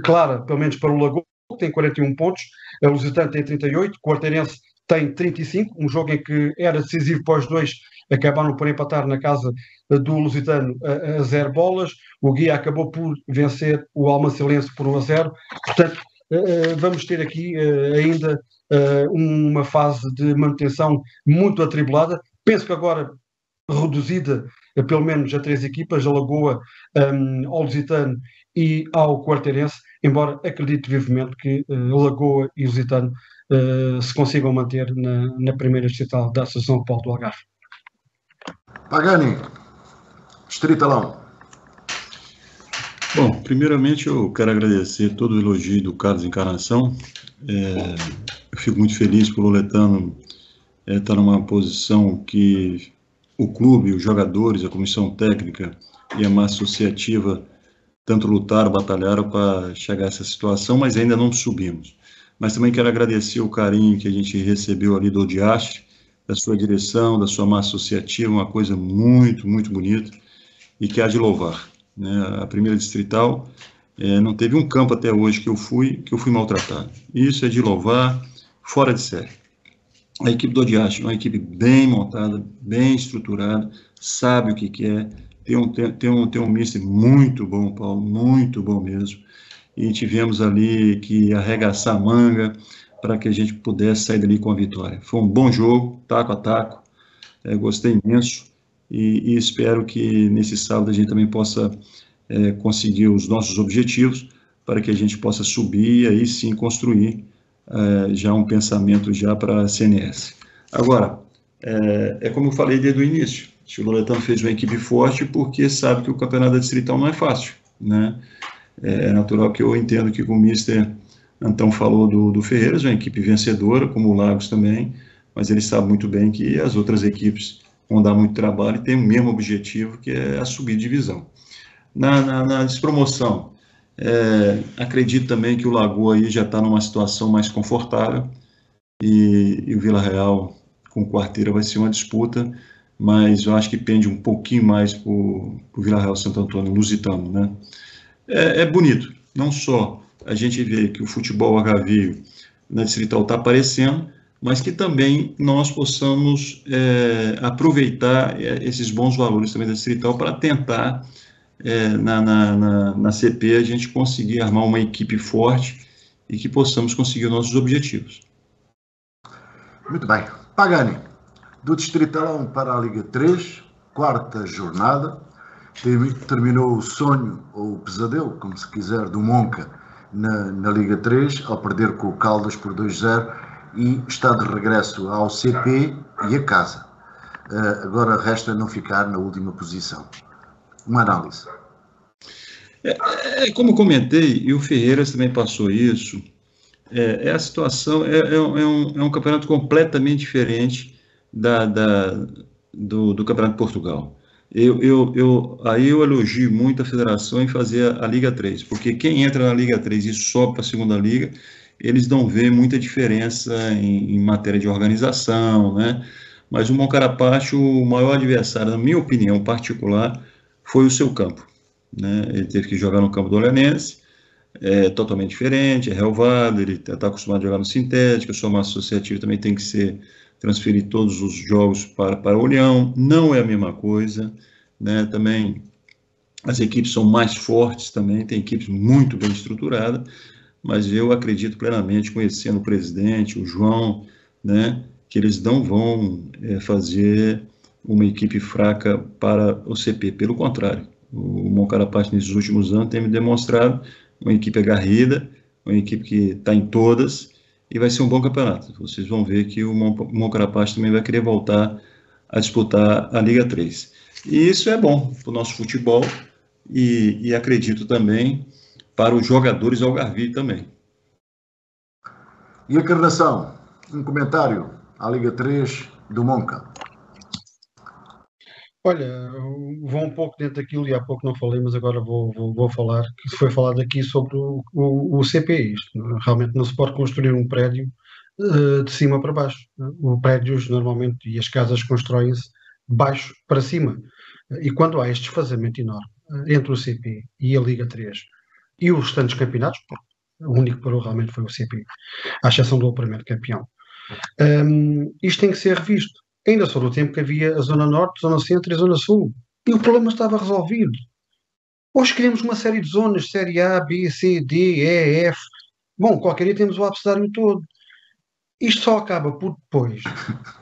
S3: clara, pelo menos para o Lagoa, que tem 41 pontos, a Lusitana tem 38, o Quarteirense tem 35, um jogo em que era decisivo para os dois, acabaram por empatar na casa do Lusitano a 0 bolas. O Guia acabou por vencer o Almacilense por 1-0. Portanto, vamos ter aqui ainda uma fase de manutenção muito atribulada. Penso que agora reduzida pelo menos a 3 equipas, a Lagoa, ao Lusitano e ao Quarteirense, embora acredite vivamente que Lagoa e Lusitano se consigam manter na primeira distrital da Associação Futebol do Algarve.
S1: Pagani, Distritalão.
S4: Bom, primeiramente eu quero agradecer todo o elogio do Carlos Encarnação. Eu fico muito feliz por o Loletano estar numa posição que o clube, os jogadores, a comissão técnica e a massa associativa tanto lutaram, batalharam para chegar a essa situação, mas ainda não subimos. Mas também quero agradecer o carinho que a gente recebeu ali do Odiastre, da sua direção, da sua massa associativa, uma coisa muito, muito bonita e que há de louvar, né? A primeira distrital não teve um campo até hoje que eu fui maltratado. Isso é de louvar, fora de série. A equipe do Odiastre é uma equipe bem montada, bem estruturada, sabe o que quer, tem um mister muito bom, Paulo, muito bom mesmo. E tivemos ali que arregaçar a manga para que a gente pudesse sair dali com a vitória. Foi um bom jogo, taco a taco, gostei imenso e espero que nesse sábado a gente também possa conseguir os nossos objetivos para que a gente possa subir e aí sim construir já um pensamento já para a CNS. Agora, como eu falei desde o início, o Loletano fez uma equipe forte porque sabe que o campeonato da distrital não é fácil, né? É natural que eu entendo que o mister Antão falou do Ferreiras, uma equipe vencedora, como o Lagos também, mas ele sabe muito bem que as outras equipes vão dar muito trabalho e tem o mesmo objetivo, que é a subir de divisão. Na despromoção, acredito também que o Lagoa aí já está numa situação mais confortável e o Vila Real com Quarteira vai ser uma disputa, mas eu acho que pende um pouquinho mais para o Vila Real Santo Antônio, Lusitano, né? É bonito, não só a gente vê que o futebol agavio na distrital está aparecendo, mas que também nós possamos aproveitar esses bons valores também da distrital para tentar, na CP, a gente conseguir armar uma equipe forte e que possamos conseguir os nossos objetivos.
S1: Muito bem. Pagani, do Distritalão para a Liga 3, quarta jornada. Terminou o sonho, ou o pesadelo, como se quiser, do Monca na Liga 3, ao perder com o Caldas por 2-0 e está de regresso ao CP e a casa. Agora resta não ficar na última posição. Uma análise.
S4: Como eu comentei, e o Ferreiras também passou isso, a situação é um campeonato completamente diferente do Campeonato de Portugal. Aí eu elogio muito a federação em fazer a Liga 3, porque quem entra na Liga 3 e sobe para a segunda liga, eles não vêem muita diferença em matéria de organização, né? Mas o Moncarapaz, o maior adversário, na minha opinião particular, foi o seu campo, né? Ele teve que jogar no campo do Olhanense, totalmente diferente, é relevado, ele está acostumado a jogar no sintético, a sua massa associativa também tem que transferir todos os jogos para o Olhão, não é a mesma coisa, né? Também as equipes são mais fortes também, tem equipes muito bem estruturadas, mas eu acredito plenamente, conhecendo o presidente, o João, né, que eles não vão fazer uma equipe fraca para o CP, pelo contrário, o Moncarapaz nesses últimos anos tem me demonstrado uma equipe aguerrida, uma equipe que está em todas, e vai ser um bom campeonato. Vocês vão ver que o Moncarapaz também vai querer voltar a disputar a Liga 3. E isso é bom para o nosso futebol e acredito também para os jogadores algarvios também.
S1: E a Encarnação, um comentário à Liga 3 do Monca.
S3: Olha, vou um pouco dentro daquilo e há pouco não falei, mas agora vou falar, que foi falado aqui sobre o CP. Isto, realmente não se pode construir um prédio de cima para baixo. Os prédios normalmente e as casas constroem-se de baixo para cima. E quando há este desfazamento enorme entre o CP e a Liga 3 e os restantes campeonatos, o único que parou realmente foi o CP, à exceção do primeiro campeão. Isto tem que ser revisto. Ainda sou do tempo que havia a Zona Norte, Zona Centro e a Zona Sul. E o problema estava resolvido. Hoje queremos uma série de zonas, série A, B, C, D, E, F. Bom, qualquer dia temos o abecedário todo. Isto só acaba por depois.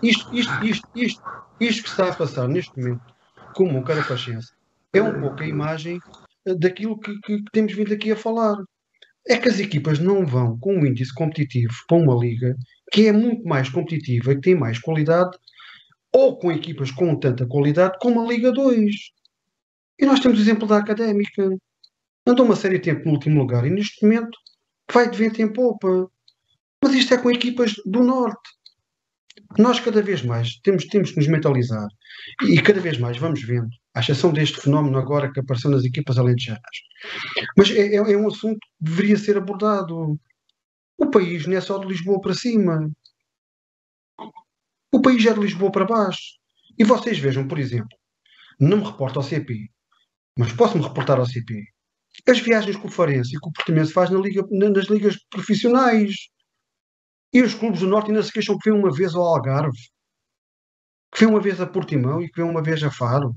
S3: Isto que está a passar neste momento, como um Carapachense, é um pouco a imagem daquilo que temos vindo aqui a falar. É que as equipas não vão com um índice competitivo para uma liga que é muito mais competitiva e que tem mais qualidade, ou com equipas com tanta qualidade como a Liga 2. E nós temos o exemplo da Académica. Andou uma série de tempo no último lugar e neste momento vai de vento em popa. Mas isto é com equipas do Norte. Nós cada vez mais temos que nos mentalizar e cada vez mais vamos vendo, à exceção deste fenómeno agora que apareceu nas equipas alentejanas. Mas é um assunto que deveria ser abordado. O país não é só de Lisboa para cima. O país é de Lisboa para baixo. E vocês vejam, por exemplo, não me reporto ao CP, mas posso-me reportar ao CP. As viagens que o Farense e que o Portimonense faz nas ligas profissionais. E os clubes do Norte ainda se queixam que vêm uma vez ao Algarve, que vêm uma vez a Portimão e que vêm uma vez a Faro.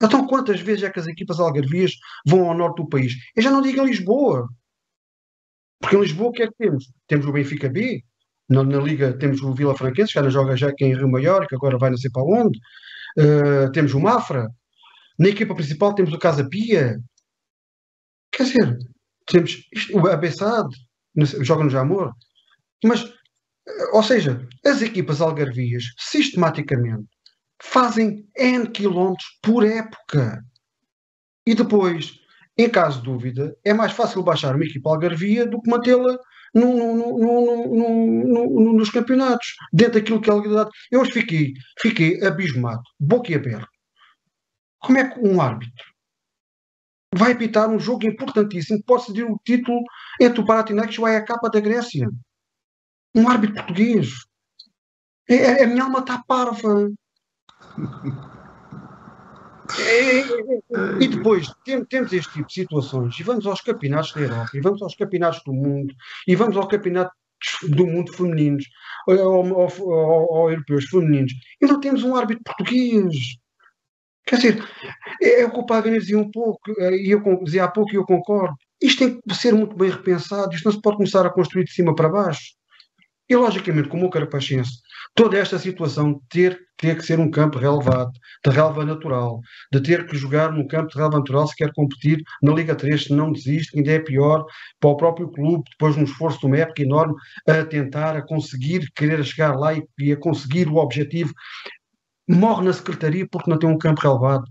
S3: Então quantas vezes é que as equipas algarvias vão ao norte do país? Eu já não digo em Lisboa. Porque em Lisboa o que é que temos? Temos o Benfica B, na Liga temos o Vila Franquense, que já não joga já aqui em Rio Maior, que agora vai não sei para onde. Temos o Mafra. Na equipa principal temos o Casa Pia. Quer dizer, temos o Abessade, joga no Jamor. Mas, ou seja, as equipas algarvias, sistematicamente, fazem N quilómetros por época. E depois, em caso de dúvida, é mais fácil baixar uma equipa algarvia do que mantê-la nos campeonatos, dentro daquilo que é a legalidade. Eu hoje fiquei abismado, boquiaberto. Como é que um árbitro vai apitar um jogo importantíssimo que pode decidir o título entre o Panathinaikos e o AEK da Grécia? Um árbitro português. A minha alma está parva. E depois temos este tipo de situações e vamos aos campeonatos da Europa e vamos aos campeonatos do mundo e vamos ao campeonato do mundo femininos ou europeus femininos e não temos um árbitro português. Quer dizer, é o que o Pagani dizia um pouco e eu dizia há pouco e eu concordo. Isto tem que ser muito bem repensado, isto não se pode começar a construir de cima para baixo. E, logicamente, como o Carapachense, toda esta situação de ter que ser um campo relevado, de relva natural, de ter que jogar num campo de relva natural se quer competir na Liga 3, se não desiste, ainda é pior para o próprio clube, depois de um esforço de uma época enorme, a tentar, a conseguir, querer chegar lá e a conseguir o objetivo, morre na secretaria porque não tem um campo relevado.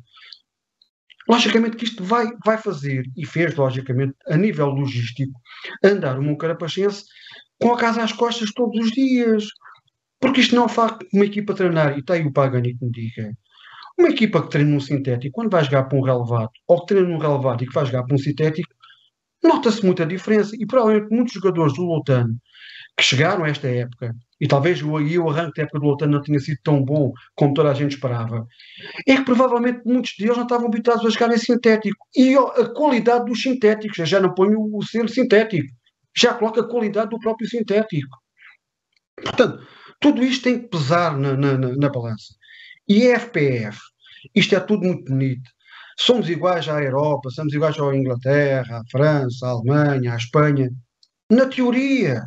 S3: Logicamente que isto vai fazer, e fez, logicamente, a nível logístico, andar o meu Carapachense com a casa às costas todos os dias. Porque isto não é um facto de uma equipa treinar, e está aí o Pagani que me diga, uma equipa que treina num sintético, quando vai jogar para um relevado, ou que treina num relevado e que vai jogar para um sintético, nota-se muita diferença. E provavelmente muitos jogadores do Loutano que chegaram a esta época, e talvez o arranque da época do Loutano não tenha sido tão bom como toda a gente esperava, é que provavelmente muitos deles não estavam habituados a jogar em sintético. E a qualidade dos sintéticos, eu já não ponho o selo sintético, já coloca a qualidade do próprio sintético. Portanto, tudo isto tem que pesar na balança. E a FPF, isto é tudo muito bonito. Somos iguais à Europa, somos iguais à Inglaterra, à França, à Alemanha, à Espanha. Na teoria,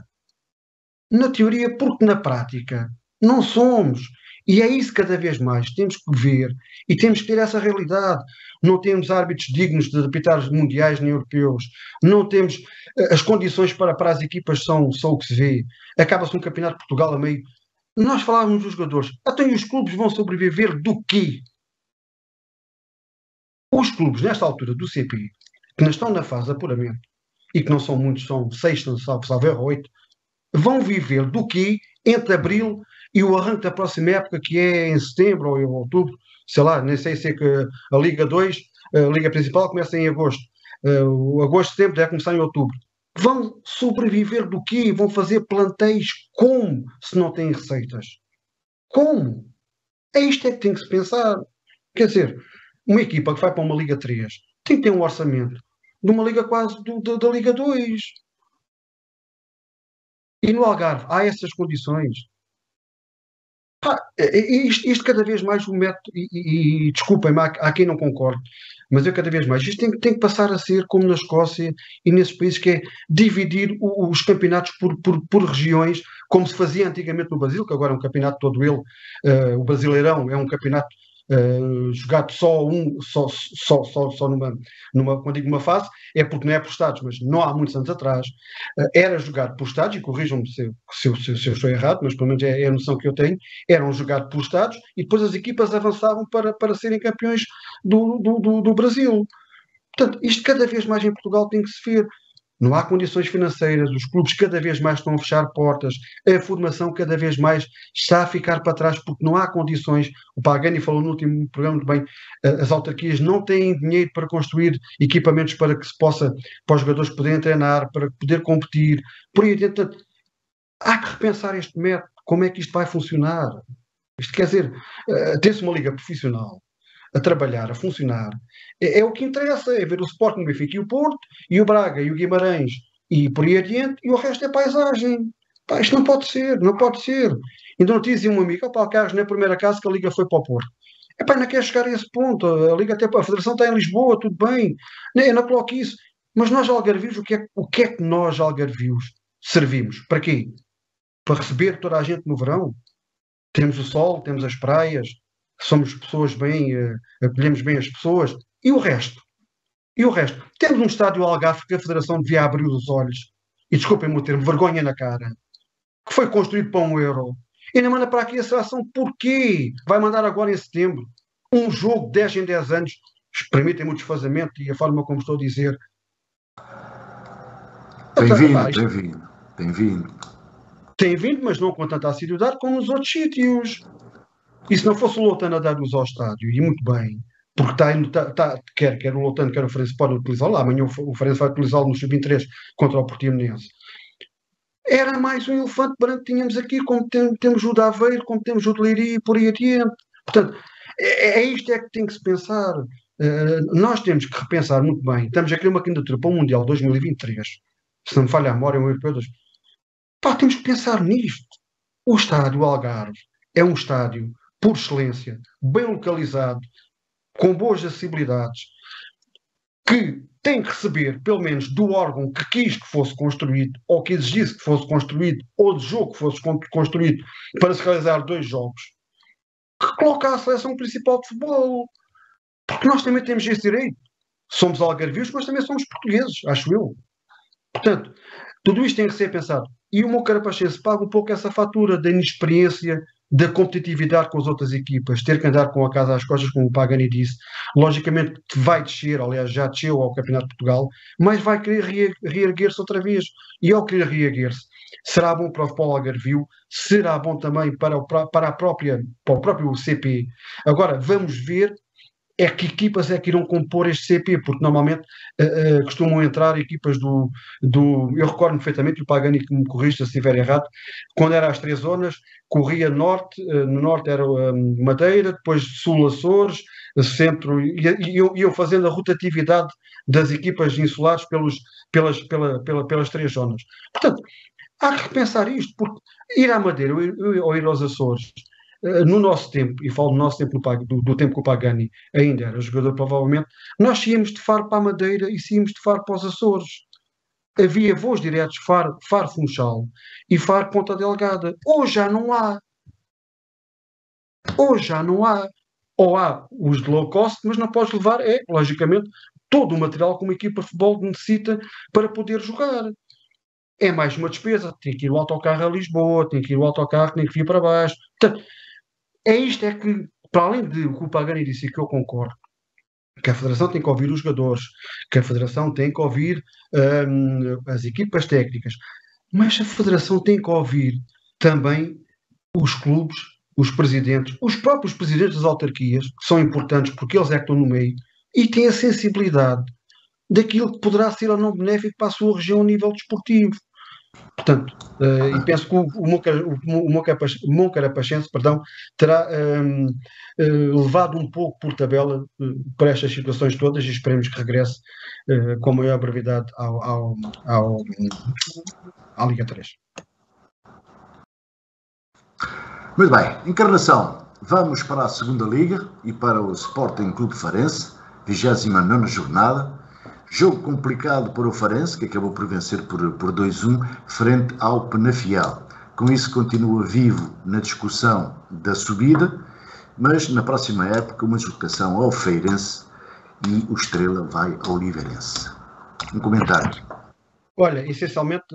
S3: porque na prática não somos. E é isso cada vez mais temos que ver e temos que ter essa realidade. Não temos árbitros dignos de apitar mundiais nem europeus. Não temos as condições para as equipas são o que se vê. Acaba-se um campeonato de Portugal a meio. Nós falávamos dos jogadores. Até os clubes vão sobreviver do quê? Os clubes, nesta altura do CP, que não estão na fase de apuramento e que não são muitos, são 6, salvo erro, 8, vão viver do quê entre abril e o arranque da próxima época, que é em setembro ou em outubro, sei lá, nem sei se é que a Liga 2, a Liga Principal, começa em agosto. O agosto, setembro, deve começar em outubro. Vão sobreviver do quê? Vão fazer plantéis como se não têm receitas? Como? É isto é que tem que se pensar. Quer dizer, uma equipa que vai para uma Liga 3 tem que ter um orçamento de uma Liga quase da Liga 2. E no Algarve há essas condições. Isto cada vez mais o método, e desculpem-me, há quem não concorde, mas eu cada vez mais, isto tem que passar a ser como na Escócia e nesses países, que é dividir os campeonatos por regiões, como se fazia antigamente no Brasil, que agora é um campeonato todo ele, o Brasileirão é um campeonato jogado só quando digo uma fase, é porque não é por estados, mas não há muitos anos atrás, era jogado por estados, e corrijam-me se eu estou errado, mas pelo menos é a noção que eu tenho, eram jogados por estados, e depois as equipas avançavam para serem campeões do Brasil. Portanto, isto cada vez mais em Portugal tem que se ver. Não há condições financeiras, os clubes cada vez mais estão a fechar portas, a formação cada vez mais está a ficar para trás porque não há condições. O Pagani falou no último programa muito bem, as autarquias não têm dinheiro para construir equipamentos para que se possa, para os jogadores poderem treinar, para poder competir. Por aí adiante, há que repensar este método, como é que isto vai funcionar. Isto quer dizer, ter-se uma liga profissional a trabalhar, a funcionar, é o que interessa, é ver o Sporting, o Benfica e o Porto, e o Braga e o Guimarães, e por aí adiante, e o resto é paisagem. Pá, isto não pode ser, não pode ser. Ainda não dizia um amigo, o Carlos, na primeira casa que a Liga foi para o Porto. Epá, não quer chegar a esse ponto, a Liga até a Federação está em Lisboa, tudo bem, não coloque isso. Mas nós, algarvios, o que é que nós, algarvios, servimos? Para quê? Para receber toda a gente no verão? Temos o sol, temos as praias, somos pessoas bem, acolhemos bem as pessoas, e o resto? E o resto? Temos um estádio Algarve que a Federação devia abrir os olhos, e desculpem-me o termo, vergonha na cara, que foi construído para €1. E não manda para aqui a seleção, porquê? Vai mandar agora em setembro um jogo de 10 em 10 anos, permitem-me o desfazamento e a forma como estou a dizer.
S1: Tem vindo.
S3: Tem vindo, mas não com tanta assiduidade como nos outros sítios. E se não fosse o Loutano a dar-nos ao estádio, e muito bem, porque quer o Loutano, quer o Farense podem utilizá-lo lá, amanhã o Farense vai utilizá-lo no Sub-23 contra o Portimonense. Era mais um elefante branco que tínhamos aqui, como temos o de Aveiro, como temos o de Leiria e por aí adiante. Portanto, isto é que tem que se pensar. Nós temos que repensar muito bem. Estamos a criar uma candidatura para o Mundial 2023. Se não me falha a memória, é um europeu. Temos que pensar nisto. O estádio Algarve é um estádio por excelência, bem localizado, com boas acessibilidades, que tem que receber, pelo menos, do órgão que quis que fosse construído, ou que exigisse que fosse construído, ou de jogo que fosse construído para se realizar 2 jogos, que coloca a seleção principal de futebol. Porque nós também temos esse direito. Somos algarvios, mas também somos portugueses, acho eu. Portanto, tudo isto tem que ser pensado. E o meu carapachense paga um pouco essa fatura da inexperiência, da competitividade com as outras equipas, ter que andar com a casa às costas, como o Pagani disse. Logicamente vai descer, aliás já desceu ao Campeonato de Portugal, mas vai querer reerguer-se outra vez. E ao querer reerguer-se, será bom para o futebol algarvio, será bom também para o próprio CP. Agora, vamos ver que equipas é que irão compor este CP, porque normalmente costumam entrar equipas eu recordo perfeitamente, e o Pagani que me corrija se estiver errado, quando era as 3 zonas, corria norte, no norte era Madeira, depois sul Açores, centro, e eu fazendo a rotatividade das equipas insulares pelas 3 zonas. Portanto, há que repensar isto, porque ir à Madeira ou ir aos Açores, no nosso tempo, e falo do nosso tempo, do tempo que o Pagani ainda era jogador, provavelmente, nós íamos de Faro para a Madeira e íamos de Faro para os Açores. Havia voos diretos Faro-Funchal e Faro-Ponta Delgada. Hoje já não há. Ou há os de low cost, mas não podes levar, logicamente, todo o material que uma equipa de futebol necessita para poder jogar. É mais uma despesa. Tem que ir o autocarro a Lisboa, tem que ir o autocarro, tem que vir para baixo. Portanto, isto é que, para além de o que o Pagani disse, que eu concordo, que a Federação tem que ouvir os jogadores, que a Federação tem que ouvir as equipas técnicas, mas a Federação tem que ouvir também os clubes, os presidentes, os próprios presidentes das autarquias, que são importantes porque eles é que estão no meio, e têm a sensibilidade daquilo que poderá ser ou não benéfico para a sua região a nível desportivo. Portanto, e penso que o meu carapachense, terá levado um pouco por tabela para estas situações todas, e esperemos que regresse com maior brevidade à Liga 3.
S1: Muito bem, Encarnação, vamos para a segunda Liga e para o Sporting Clube Farense, 29ª jornada. Jogo complicado para o Farense, que acabou por vencer por 2-1 frente ao Penafiel. Com isso continua vivo na discussão da subida, mas na próxima época uma deslocação ao Feirense e o Estrela vai ao Oliveirense. Um comentário.
S3: Olha, essencialmente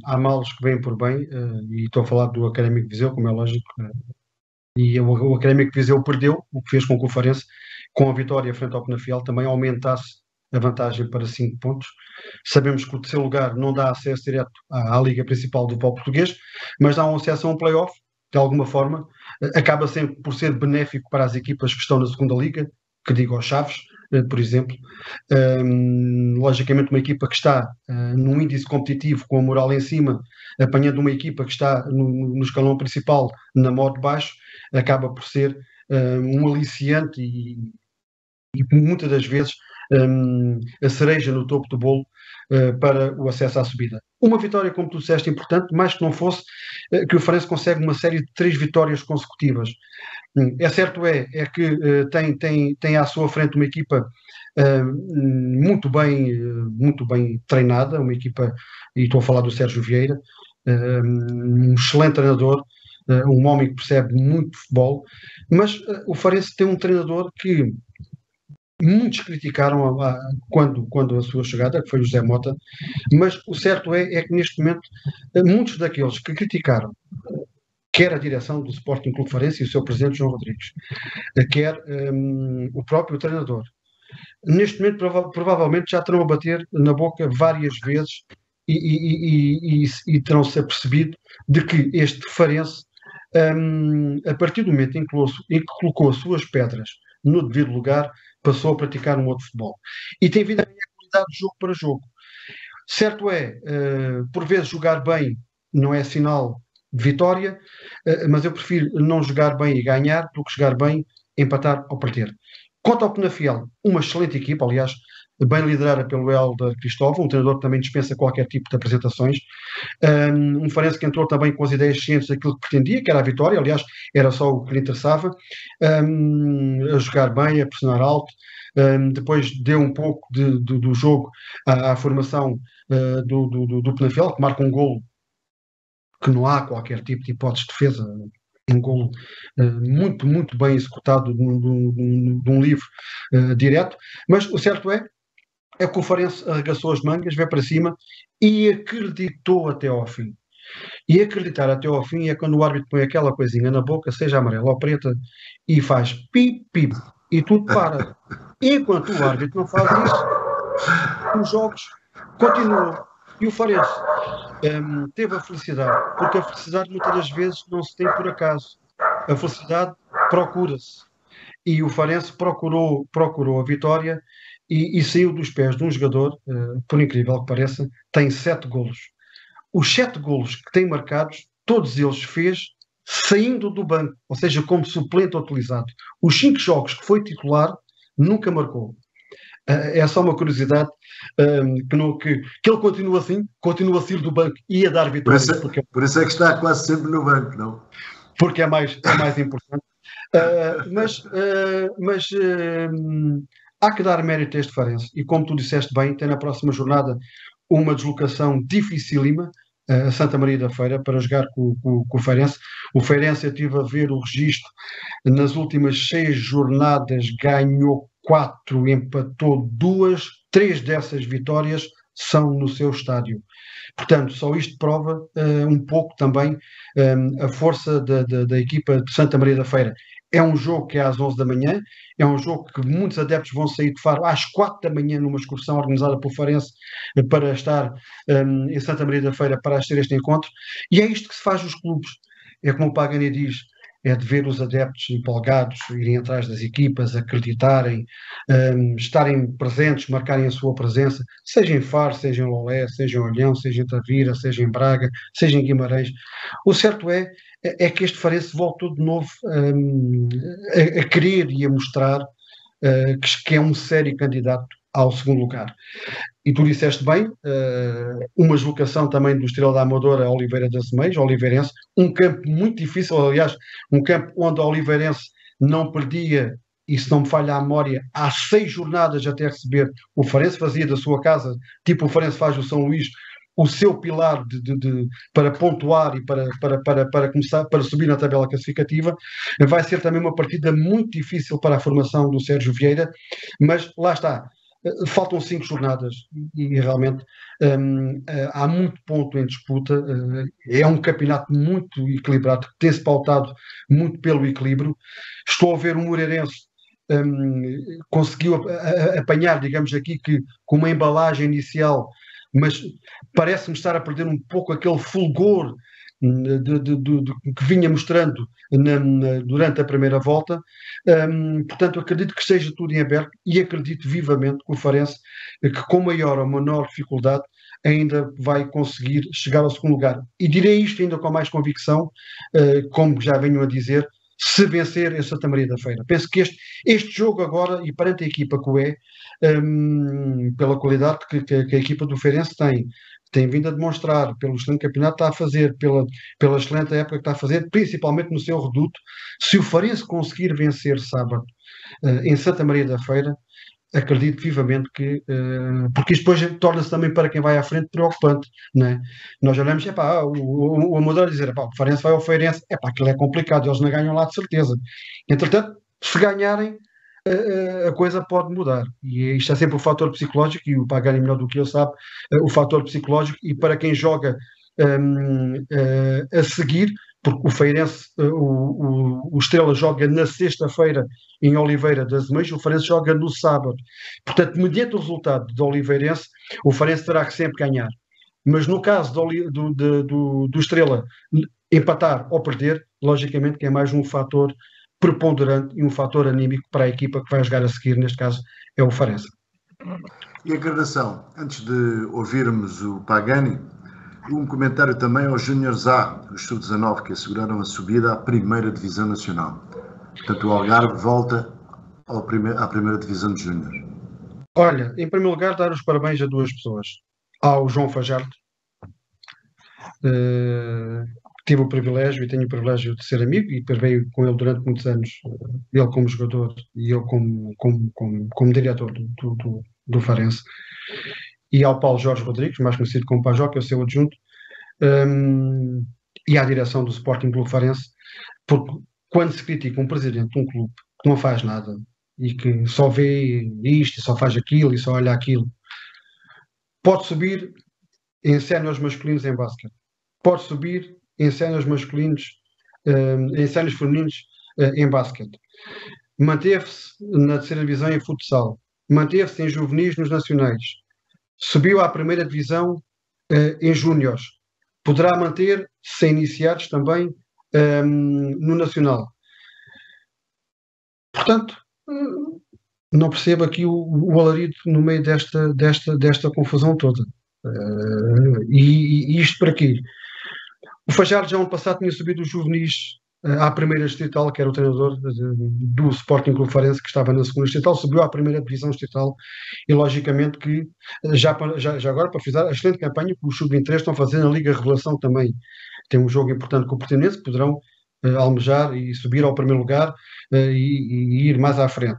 S3: há males que vêm por bem, e estou a falar do Académico de Viseu, como é lógico, e o Académico de Viseu perdeu, o que fez com que o Farense, com a vitória frente ao Penafiel, também aumentasse a vantagem para 5 pontos. Sabemos que o terceiro lugar não dá acesso direto à Liga Principal do futebol português, mas dá um acesso a um play-off, de alguma forma, acaba sempre por ser benéfico para as equipas que estão na segunda Liga, que digo aos Chaves, por exemplo. Logicamente uma equipa que está num índice competitivo com a moral em cima, apanhando uma equipa que está no escalão principal na modo baixo, acaba por ser um aliciante e muitas das vezes a cereja no topo do bolo para o acesso à subida. Uma vitória, como tu disseste, importante, mais que não fosse que o Farense consegue uma série de 3 vitórias consecutivas. É certo que tem à sua frente uma equipa muito bem treinada, uma equipa, e estou a falar do Sérgio Vieira, um excelente treinador, um homem que percebe muito futebol, mas o Farense tem um treinador que muitos criticaram quando a sua chegada, que foi o José Mota, mas o certo é que neste momento muitos daqueles que criticaram, quer a direção do Sporting Clube Farense e o seu presidente João Rodrigues, quer o próprio treinador, neste momento provavelmente já terão a bater na boca várias vezes e terão-se apercebido de que este Farense, a partir do momento em que colocou as suas pedras no devido lugar, passou a praticar um outro futebol. E tem vindo a ganhar qualidade de jogo para jogo. Certo por vezes jogar bem não é sinal de vitória, mas eu prefiro não jogar bem e ganhar do que jogar bem, empatar ou perder. Quanto ao Penafiel, uma excelente equipa, aliás, bem liderada pelo Hélder Cristóvão, um treinador que também dispensa qualquer tipo de apresentações, um Farense que entrou também com as ideias cientes daquilo que pretendia, que era a vitória, aliás, era só o que lhe interessava, a jogar bem, a pressionar alto, depois deu um pouco do jogo à formação do Penafiel, que marca um golo que não há qualquer tipo de hipótese de defesa, um golo muito, muito bem executado de um livro direto, mas o certo é que o Farense arregaçou as mangas, veio para cima e acreditou até ao fim. E acreditar até ao fim é quando o árbitro põe aquela coisinha na boca, seja amarela ou preta, e faz pip, pip, e tudo para. Enquanto o árbitro não faz isso, os jogos continuam. E o Farense teve a felicidade, porque a felicidade muitas das vezes não se tem por acaso. A felicidade procura-se. E o Farense procurou a vitória e saiu dos pés de um jogador, por incrível que pareça, tem 7 golos. Os 7 golos que tem marcados, todos eles fez saindo do banco, ou seja, como suplente utilizado. Os 5 jogos que foi titular, nunca marcou. É só uma curiosidade que ele continua assim, continua a sair do banco e a dar vitórias.
S1: Por isso é que está quase sempre no banco, não?
S3: Porque é mais importante. Mas há que dar mérito a este Farense. E como tu disseste bem, tem na próxima jornada uma deslocação dificílima a Santa Maria da Feira para jogar com o Farense. O Farense, eu estive a ver o registro, nas últimas 6 jornadas ganhou 4, empatou 2, 3 dessas vitórias são no seu estádio. Portanto, só isto prova um pouco também a força da equipa de Santa Maria da Feira. É um jogo que é às 11 da manhã, é um jogo que muitos adeptos vão sair de Faro às 4 da manhã numa excursão organizada pelo Farense para estar em Santa Maria da Feira para assistir este encontro. E é isto que se faz nos clubes. É como o Pagani diz, é de ver os adeptos empolgados, irem atrás das equipas, acreditarem, estarem presentes, marcarem a sua presença, seja em Faro, seja em Lolé, seja em Olhão, seja em Tavira, seja em Braga, seja em Guimarães. O certo é que este Farense voltou de novo a querer e a mostrar que é um sério candidato ao segundo lugar. E tu disseste bem, uma deslocação também do Estrela da Amadora a Oliveira das Meias, Oliveirense, um campo muito difícil, aliás, um campo onde a Oliveirense não perdia, e se não me falha a memória, há 6 jornadas até receber o Farense, fazia da sua casa, tipo o Farense faz o São Luís, o seu pilar para pontuar e para começar, para subir na tabela classificativa. Vai ser também uma partida muito difícil para a formação do Sérgio Vieira, mas lá está. Faltam 5 jornadas e realmente há muito ponto em disputa. É um campeonato muito equilibrado, que tem-se pautado muito pelo equilíbrio. Estou a ver o Moreirense conseguiu apanhar, digamos aqui, que com uma embalagem inicial, mas parece-me estar a perder um pouco aquele fulgor que vinha mostrando durante a primeira volta. Portanto, acredito que esteja tudo em aberto e acredito vivamente que o Farense, que com maior ou menor dificuldade, ainda vai conseguir chegar ao segundo lugar. E direi isto ainda com mais convicção, como já venho a dizer, se vencer em Santa Maria da Feira. Penso que este jogo agora, e perante a equipa que o é, pela qualidade que a equipa do Feirense tem vindo a demonstrar, pelo excelente campeonato que está a fazer, pela excelente época que está a fazer, principalmente no seu reduto, se o Farense conseguir vencer sábado em Santa Maria da Feira, acredito vivamente que, porque isto depois torna-se também para quem vai à frente preocupante, não é? Nós olhamos, o Amador a dizer, o Farense vai ao Feirense, aquilo é complicado, eles não ganham lá de certeza. Entretanto, se ganharem, a coisa pode mudar, e isto é sempre o fator psicológico, e o Pagani melhor do que eu sabe, o fator psicológico, e para quem joga a seguir, porque o Feirense, o Estrela joga na sexta-feira em Oliveira das Meias, o Farense joga no sábado. Portanto, mediante o resultado do Oliveirense, o Farense terá que sempre ganhar. Mas no caso do Estrela empatar ou perder, logicamente que é mais um fator preponderante e um fator anímico para a equipa que vai jogar a seguir, neste caso é o Farense.
S1: E a gradação, antes de ouvirmos o Pagani, um comentário também aos Júniores A, os sub-19, que asseguraram a subida à primeira divisão nacional. Portanto, o Algarve volta à primeira divisão de Júniores.
S3: Olha, em primeiro lugar, dar os parabéns a 2 pessoas. Ao João Fajardo, tive o privilégio e tenho o privilégio de ser amigo e trabalhei com ele durante muitos anos, ele como jogador e eu como diretor do Farense. E ao Paulo Jorge Rodrigues, mais conhecido como Pajó, que é o seu adjunto, e à direção do Sporting Clube Farense, porque quando se critica um presidente de um clube que não faz nada e que só vê isto e só faz aquilo e só olha aquilo, pode subir em séniores masculinos em basquete, pode subir em séniores masculinos, em séniores femininos em basquete, manteve-se na terceira divisão em futsal, manteve-se em juvenis nos nacionais, subiu à primeira divisão em júniores. Poderá manter, sem iniciados também, no nacional. Portanto, não percebo aqui o alarido no meio desta confusão toda. E isto para quê? O Fajardo já ano passado tinha subido os juvenis à primeira distrital, que era o treinador do Sporting Clube Farense, que estava na segunda distrital, subiu à primeira divisão distrital e logicamente que já agora para fazer a excelente campanha que os sub-23 estão fazendo na Liga Revelação também. Tem um jogo importante com o Portimonense, poderão almejar e subir ao primeiro lugar e ir mais à frente.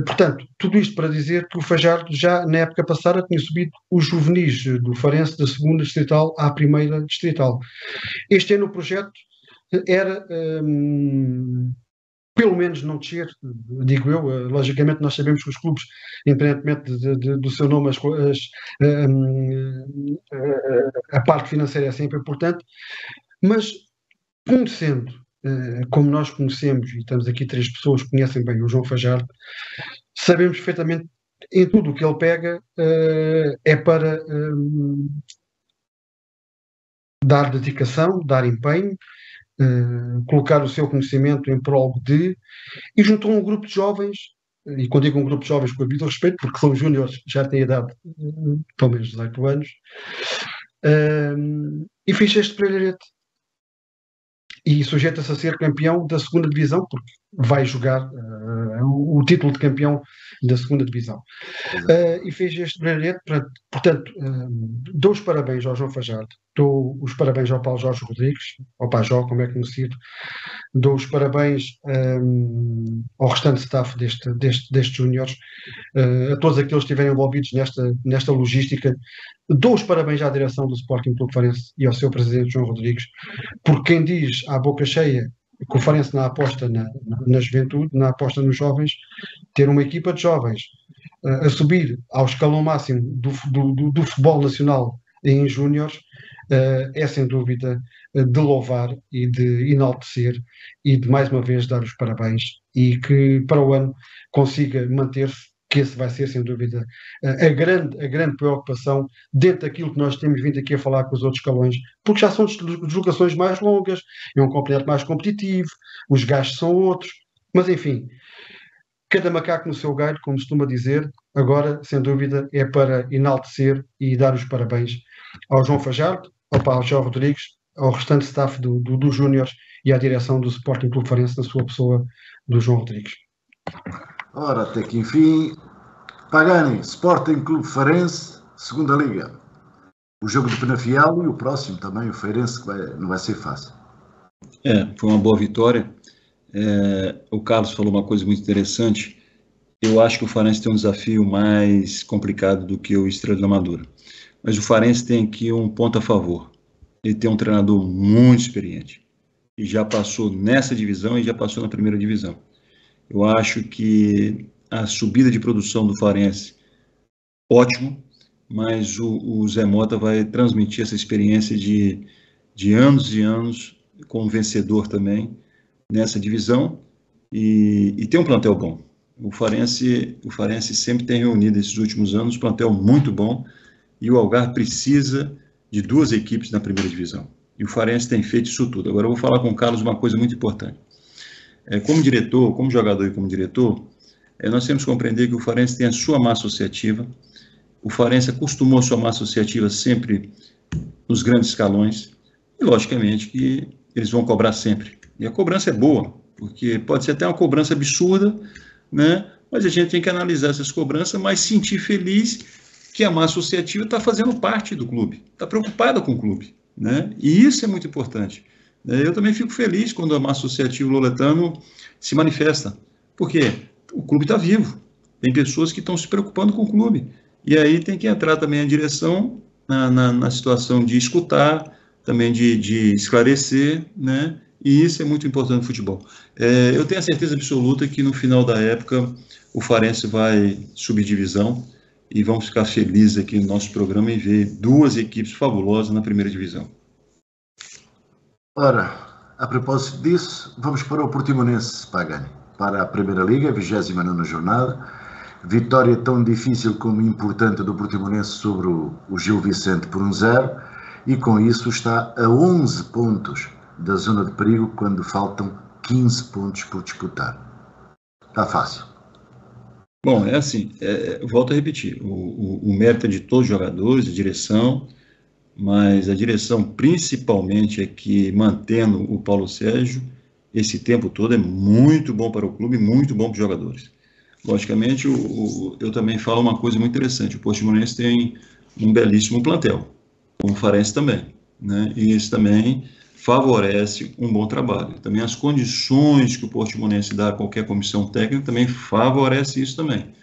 S3: Portanto, tudo isto para dizer que o Fajardo já na época passada tinha subido os juvenis do Farense da segunda distrital à primeira distrital. Este ano o projeto era pelo menos não descer, digo eu. Logicamente nós sabemos que os clubes, independentemente do seu nome, a parte financeira é sempre importante, mas conhecendo como nós conhecemos, e estamos aqui 3 pessoas que conhecem bem o João Fajardo, sabemos perfeitamente em tudo o que ele pega é para dar dedicação, dar empenho, colocar o seu conhecimento em prol de, e juntou um grupo de jovens, e quando digo um grupo de jovens com o devido respeito, porque são júniores, já têm idade pelo menos 18 anos, e fez este brilharete. E sujeita-se a ser campeão da segunda divisão, porque vai jogar o título de campeão da segunda divisão. E fez este brilharete, portanto, dou os parabéns ao João Fajardo, dou os parabéns ao Paulo Jorge Rodrigues, ao Pajó, como é conhecido, dou os parabéns ao restante staff destes júniores, a todos aqueles que estiverem envolvidos nesta logística. Dou os parabéns à direção do Sporting Clube Farense e ao seu presidente João Rodrigues, porque quem diz à boca cheia que o Farense não aposta na juventude, não aposta nos jovens, ter uma equipa de jovens a subir ao escalão máximo do futebol nacional em júniores, é sem dúvida de louvar e de enaltecer e de mais uma vez dar os parabéns, e que para o ano consiga manter-se, que esse vai ser sem dúvida a grande preocupação dentro daquilo que nós temos vindo aqui a falar com os outros escalões, porque já são deslocações mais longas, é um campeonato mais competitivo, os gastos são outros, mas enfim, cada macaco no seu galho, como costuma dizer. Agora, sem dúvida, é para enaltecer e dar os parabéns ao João Fajardo, ao Paulo Jorge Rodrigues, ao restante staff dos Júniores e à direção do Sporting Clube Farense, na sua pessoa, do João Rodrigues.
S1: Ora, até que enfim, Pagani, Sporting Clube Farense, segunda Liga. O jogo do Penafiel e o próximo também, o Feirense, que não vai ser fácil.
S4: Foi uma boa vitória. O Carlos falou uma coisa muito interessante. Eu acho que o Farense tem um desafio mais complicado do que o Estrela da Amadora. Mas o Farense tem aqui um ponto a favor. Ele tem um treinador muito experiente. E já passou nessa divisão e já passou na primeira divisão. Eu acho que a subida de produção do Farense, ótimo, mas o Zé Mota vai transmitir essa experiência de anos e anos, como vencedor também, nessa divisão, e tem um plantel bom. O Farense sempre tem reunido esses últimos anos um plantel muito bom, e o Algarve precisa de 2 equipes na primeira divisão. E o Farense tem feito isso tudo. Agora eu vou falar com o Carlos uma coisa muito importante. Como diretor, como jogador e como diretor, nós temos que compreender que o Farense tem a sua massa associativa. O Farense acostumou a sua massa associativa sempre nos grandes escalões, e logicamente que eles vão cobrar sempre. E a cobrança é boa, porque pode ser até uma cobrança absurda, né? Mas a gente tem que analisar essas cobranças, mas sentir feliz que a massa associativa está fazendo parte do clube, está preocupada com o clube, né? E isso é muito importante. Eu também fico feliz quando a massa associativa loletano se manifesta, porque o clube está vivo, tem pessoas que estão se preocupando com o clube, e aí tem que entrar também a direção na situação de escutar, também de esclarecer, né? E isso é muito importante no futebol. Eu tenho a certeza absoluta que no final da época o Farense vai subir divisão, e vamos ficar felizes aqui no nosso programa em ver 2 equipes fabulosas na primeira divisão.
S1: Ora, a propósito disso, vamos para o Portimonense, Pagani, para a Primeira Liga, 29ª jornada. Vitória tão difícil como importante do Portimonense sobre o Gil Vicente por 1-0, e com isso está a 11 pontos da zona de perigo quando faltam 15 pontos por disputar. Está fácil.
S4: Bom, assim, volto a repetir, o mérito é de todos os jogadores, a direção, mas a direção principalmente é que, mantendo o Paulo Sérgio, esse tempo todo é muito bom para o clube, muito bom para os jogadores. Logicamente, eu também falo uma coisa muito interessante, o Portimonense tem um belíssimo plantel, como o Farense também, né? E isso também favorece um bom trabalho. Também as condições que o Portimonense dá a qualquer comissão técnica também favorece isso também.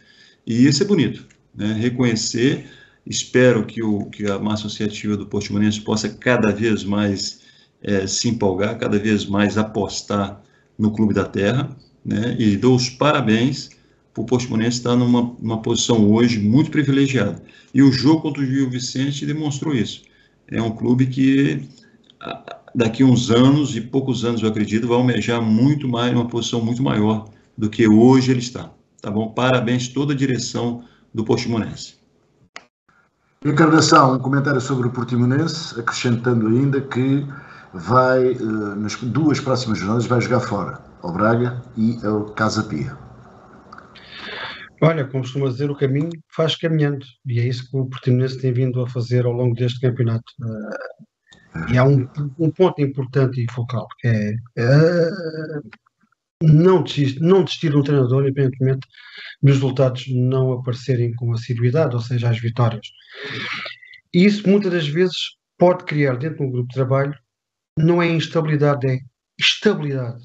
S4: E isso é bonito, né? Reconhecer, espero que a massa associativa do Portimonense possa cada vez mais se empolgar, cada vez mais apostar no Clube da Terra, né? E dou os parabéns para o Portimonense estar numa posição hoje muito privilegiada. E o jogo contra o Gil Vicente demonstrou isso. É um clube que daqui a uns anos, e poucos anos eu acredito, vai almejar muito mais, uma posição muito maior do que hoje ele está. Tá bom? Parabéns toda a direção do Portimonense.
S1: Encarnação, um comentário sobre o Portimonense, acrescentando ainda que vai, nas 2 próximas jornadas, vai jogar fora, ao Braga e ao Casa Pia.
S3: Olha, como costuma dizer, o caminho faz caminhando, e é isso que o Portimonense tem vindo a fazer ao longo deste campeonato. E há um ponto importante e focal, que é não desistir de um treinador, independentemente dos resultados não aparecerem com assiduidade, ou seja, as vitórias. E isso muitas das vezes pode criar dentro de um grupo de trabalho, não é instabilidade, é estabilidade.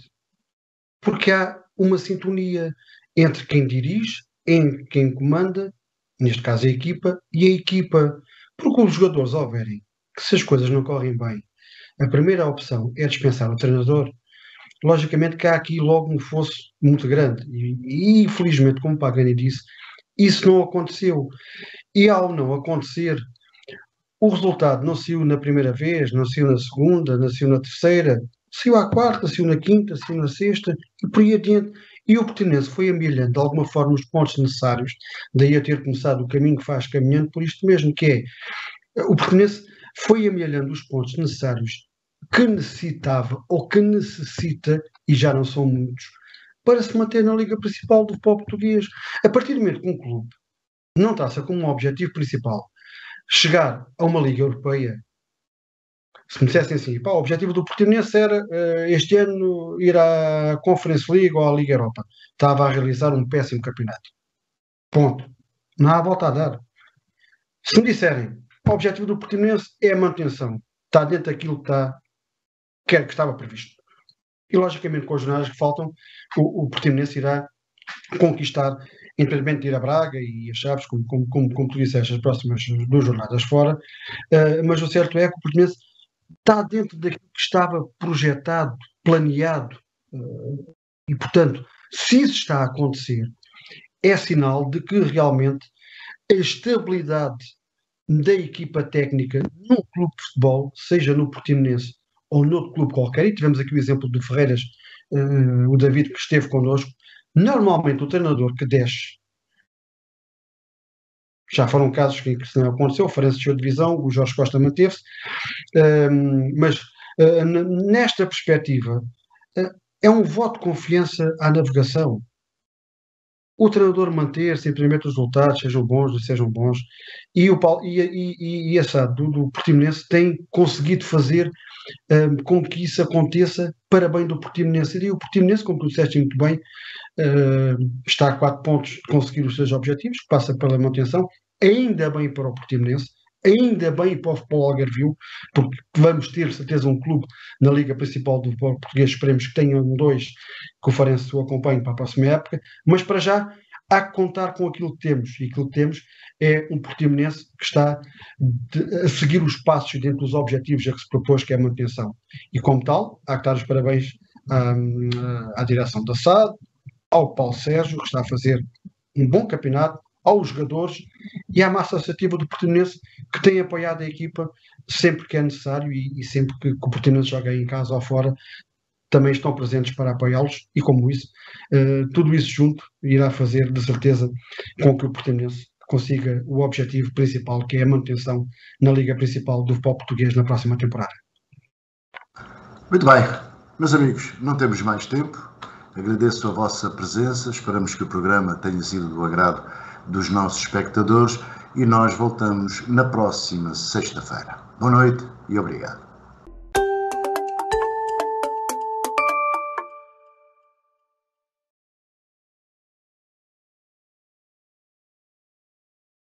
S3: Porque há uma sintonia entre quem dirige, entre quem comanda, neste caso a equipa, e a equipa. Porque os jogadores, ao verem que se as coisas não correm bem, a primeira opção é dispensar o treinador, logicamente que há aqui logo um fosso muito grande. E infelizmente, como o Pagani disse, isso não aconteceu. E ao não acontecer, o resultado não saiu na primeira vez, não saiu na segunda, não saiu na terceira, saiu à quarta, saiu na quinta, saiu na sexta e por aí adiante. E o Portimonense foi amelhando de alguma forma os pontos necessários, daí a ter começado o caminho que faz caminhando por isto mesmo, que é o Portimonense foi amelhando os pontos necessários que necessitava ou que necessita, e já não são muitos, para se manter na Liga Principal do futebol português. A partir do momento que um clube não traça como um objetivo principal chegar a uma Liga Europeia, se me dissessem assim, pá, o objetivo do Portimonense era este ano ir à Conference League ou à Liga Europa, estava a realizar um péssimo campeonato. Ponto. Não há volta a dar. Se me disserem, o objetivo do Portimonense é a manutenção, está dentro daquilo que estava previsto. E logicamente com as jornadas que faltam, o Portimonense irá conquistar, independentemente de ir a Braga e a Chaves, como tu disseste, as próximas 2 jornadas fora, mas o certo é que o Portimonense está dentro daquilo que estava projetado, planeado, e portanto, se isso está a acontecer, é sinal de que realmente a estabilidade da equipa técnica num clube de futebol, seja no Portimonense ou noutro clube qualquer, e tivemos aqui o exemplo do Ferreiras, o David que esteve connosco, normalmente o treinador que desce, já foram casos que isso não aconteceu, o Farense desceu de divisão, o Jorge Costa manteve-se, mas nesta perspectiva é um voto de confiança à navegação. O treinador manter simplesmente os resultados, sejam bons, não sejam bons, e a SAD do Portimonense tem conseguido fazer com que isso aconteça para bem do Portimonense. E o Portimonense, como tu disseste muito bem, está a 4 pontos de conseguir os seus objetivos, que passa pela manutenção, ainda bem para o Portimonense, ainda bem para o futebol algarvio, porque vamos ter certeza um clube na Liga Principal do futebol português, esperemos que tenham 2 que o Farense o acompanhe para a próxima época, mas para já há que contar com aquilo que temos, e aquilo que temos é um Portimonense que está a seguir os passos dentro dos objetivos a que se propôs, que é a manutenção. E como tal, há que dar os parabéns à direção da SAD, ao Paulo Sérgio, que está a fazer um bom campeonato, aos jogadores e à massa associativa do Portimonense, que tem apoiado a equipa sempre que é necessário e sempre que o Portimonense joga em casa ou fora, também estão presentes para apoiá-los e como isso, tudo isso junto irá fazer de certeza com que o Portimonense consiga o objetivo principal, que é a manutenção na Liga Principal do futebol português na próxima temporada.
S1: Muito bem, meus amigos, não temos mais tempo. Agradeço a vossa presença, esperamos que o programa tenha sido do agrado dos nossos espectadores e nós voltamos na próxima sexta-feira. Boa noite e obrigado.